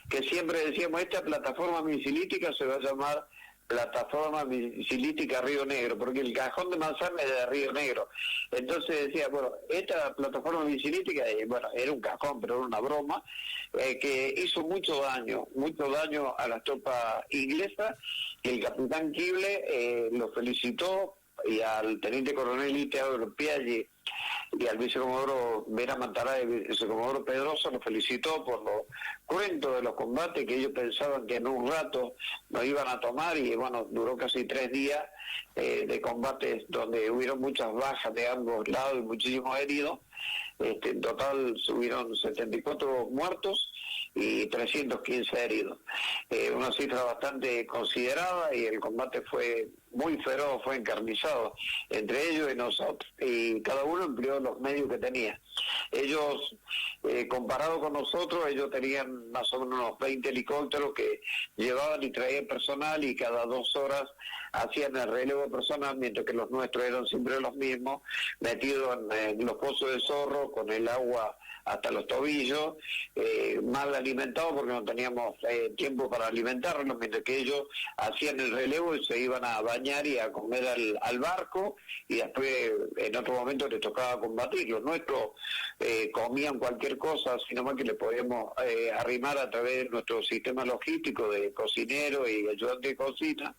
que siempre decíamos, esta plataforma misilítica se va a llamar plataforma misilítica Río Negro, porque el cajón de manzana es de Río Negro. Entonces decía, bueno, esta plataforma misilítica, bueno, era un cajón, pero era una broma, que hizo mucho daño a las tropas inglesas, y el capitán Kible lo felicitó, y al teniente coronel Iteodoro Piaggi y al vicecomodoro Vera Mantará y vicecomodoro Pedroso lo felicitó por los cuentos de los combates que ellos pensaban que en un rato nos iban a tomar, y bueno, duró casi 3 días de combates donde hubieron muchas bajas de ambos lados y muchísimos heridos. En total hubieron 74 muertos y 315 heridos. Una cifra bastante considerada, y el combate fue muy feroz, fue encarnizado entre ellos y nosotros, y cada uno empleó los medios que tenía. Ellos, comparado con nosotros, ellos tenían más o menos unos 20 helicópteros que llevaban y traían personal, y cada 2 horas hacían el relevo personal, mientras que los nuestros eran siempre los mismos, metidos en los pozos de zorro, con el agua hasta los tobillos, mal alimentados porque no teníamos tiempo para alimentarnos, mientras que ellos hacían el relevo y se iban a bañar y a comer al barco, y después en otro momento les tocaba combatir. Los nuestros comían cualquier cosa, sino más que le podíamos arrimar a través de nuestro sistema logístico de cocinero y ayudante de cocina,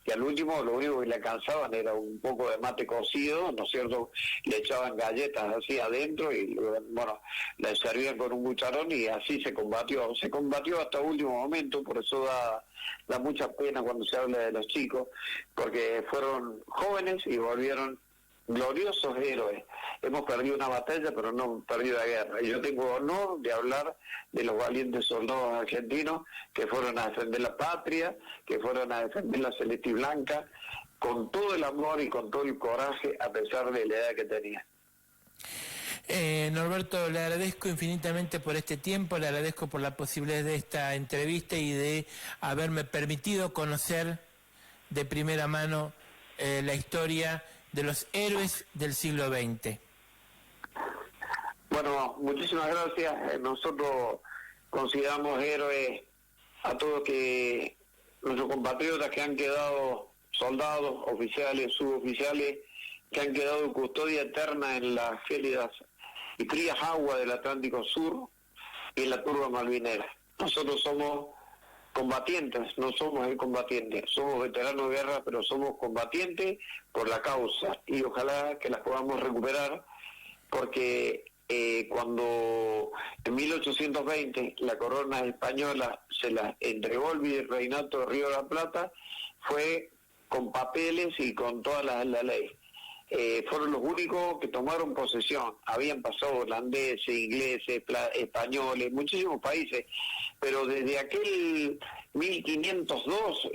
que al último lo único que le alcanzaban era un poco de mate cocido, ¿no es cierto? Le echaban galletas así adentro, y bueno, le servían con un cucharón, y así se combatió hasta el último momento. Por eso da mucha pena cuando se habla de los chicos, porque fueron jóvenes y volvieron gloriosos héroes. Hemos perdido una batalla, pero no hemos perdido la guerra, y yo tengo honor de hablar de los valientes soldados argentinos que fueron a defender la patria, que fueron a defender la celeste y blanca, con todo el amor y con todo el coraje, a pesar de la edad que tenían. Norberto, le agradezco infinitamente por este tiempo, le agradezco por la posibilidad de esta entrevista y de haberme permitido conocer de primera mano la historia de los héroes del siglo XX. Bueno, muchísimas gracias. Nosotros consideramos héroes a todos nuestros compatriotas que han quedado, soldados, oficiales, suboficiales, que han quedado en custodia eterna en las gélidas y frías aguas del Atlántico Sur y en la turba malvinera. Nosotros somos combatientes, no somos el combatiente, somos veteranos de guerra, pero somos combatientes por la causa, y ojalá que las podamos recuperar, porque cuando en 1820 la corona española se la entregó el virreinato de Río de la Plata, fue con papeles y con toda la ley. Fueron los únicos que tomaron posesión. Habían pasado holandeses, ingleses, españoles, muchísimos países, pero desde aquel 1502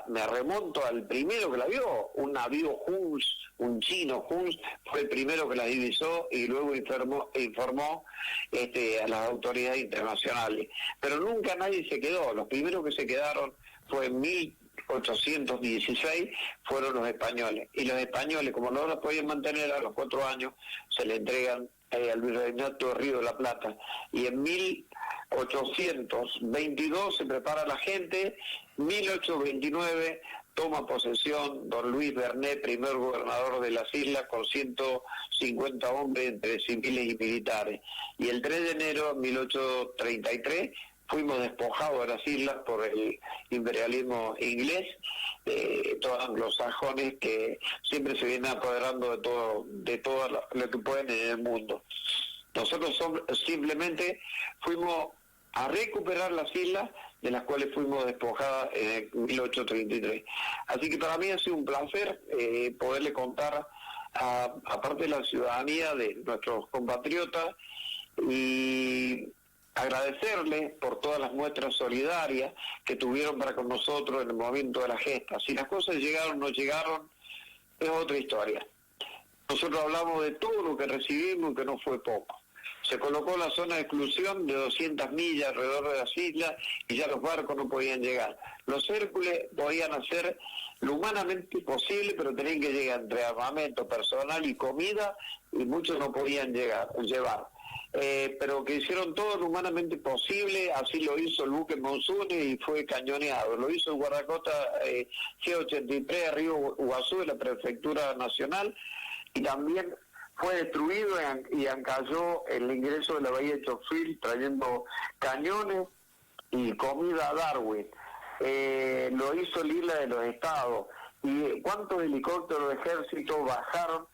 me remonto al primero que la vio, un navío Huns, un chino Huns, fue el primero que la divisó, y luego informó a las autoridades internacionales. Pero nunca nadie se quedó. Los primeros que se quedaron fue en 1816 fueron los españoles. Y los españoles, como no los podían mantener a los 4 años, se le entregan al Virreinato de Río de la Plata. Y en 1822 se prepara la gente, 1829 toma posesión don Luis Bernet, primer gobernador de las islas, con 150 hombres entre civiles y militares. Y el 3 de enero de 1833 fuimos despojados de las islas por el imperialismo inglés, todos anglosajones que siempre se vienen apoderando de todo lo que pueden en el mundo. Nosotros simplemente fuimos a recuperar las islas de las cuales fuimos despojadas en 1833. Así que para mí ha sido un placer poderle contar, aparte de la ciudadanía de nuestros compatriotas, y agradecerles por todas las muestras solidarias que tuvieron para con nosotros en el momento de la gesta. Si las cosas llegaron o no llegaron, es otra historia. Nosotros hablamos de todo lo que recibimos y que no fue poco. Se colocó la zona de exclusión de 200 millas alrededor de las islas y ya los barcos no podían llegar. Los Hércules podían hacer lo humanamente posible, pero tenían que llegar entre armamento personal y comida, y muchos no podían llevar. Pero que hicieron todo lo humanamente posible, así lo hizo el buque Monzón y fue cañoneado. Lo hizo el guardacostas G-83 Río Iguazú de la Prefectura Nacional, y también fue destruido y encalló el ingreso de la bahía de Chofield trayendo cañones y comida a Darwin. Lo hizo el Isla de los Estados. ¿Y cuántos helicópteros de ejército bajaron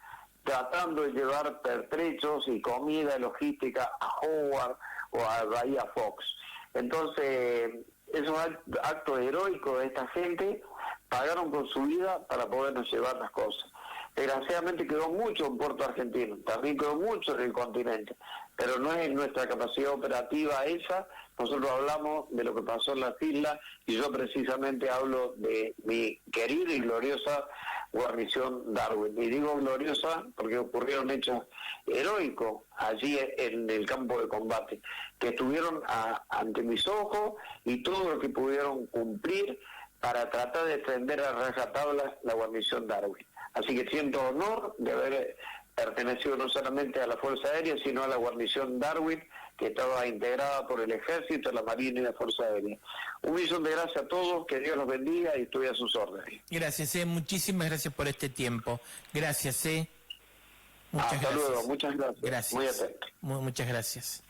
tratando de llevar pertrechos y comida y logística a Howard o a Bahía Fox? Entonces, esos actos heroicos de esta gente pagaron con su vida para podernos llevar las cosas. Desgraciadamente quedó mucho en Puerto Argentino, también quedó mucho en el continente, pero no es nuestra capacidad operativa esa. Nosotros hablamos de lo que pasó en las islas, y yo precisamente hablo de mi querida y gloriosa guarnición Darwin. Y digo gloriosa porque ocurrieron hechos heroicos allí en el campo de combate, que estuvieron ante mis ojos, y todo lo que pudieron cumplir para tratar de defender a rajatabla la guarnición Darwin. Así que siento honor de haber pertenecido no solamente a la Fuerza Aérea, sino a la guarnición Darwin, que estaba integrada por el Ejército, la Marina y la Fuerza Aérea. Un millón de gracias a todos, que Dios los bendiga, y estoy a sus órdenes. Gracias, muchísimas gracias por este tiempo. Gracias, Muchas gracias. Luego, muchas gracias. Gracias. Muy atento. Muchas gracias.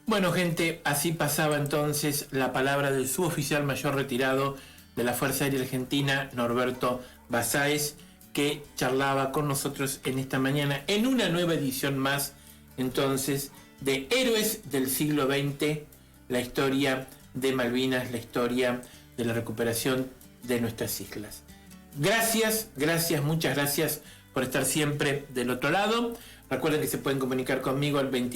Bueno, gente, así pasaba entonces la palabra del suboficial mayor retirado de la Fuerza Aérea Argentina, Norberto Basáez, que charlaba con nosotros en esta mañana en una nueva edición más, entonces, de Héroes del siglo XX, la historia de Malvinas, la historia de la recuperación de nuestras islas. Gracias, muchas gracias por estar siempre del otro lado. Recuerden que se pueden comunicar conmigo al 22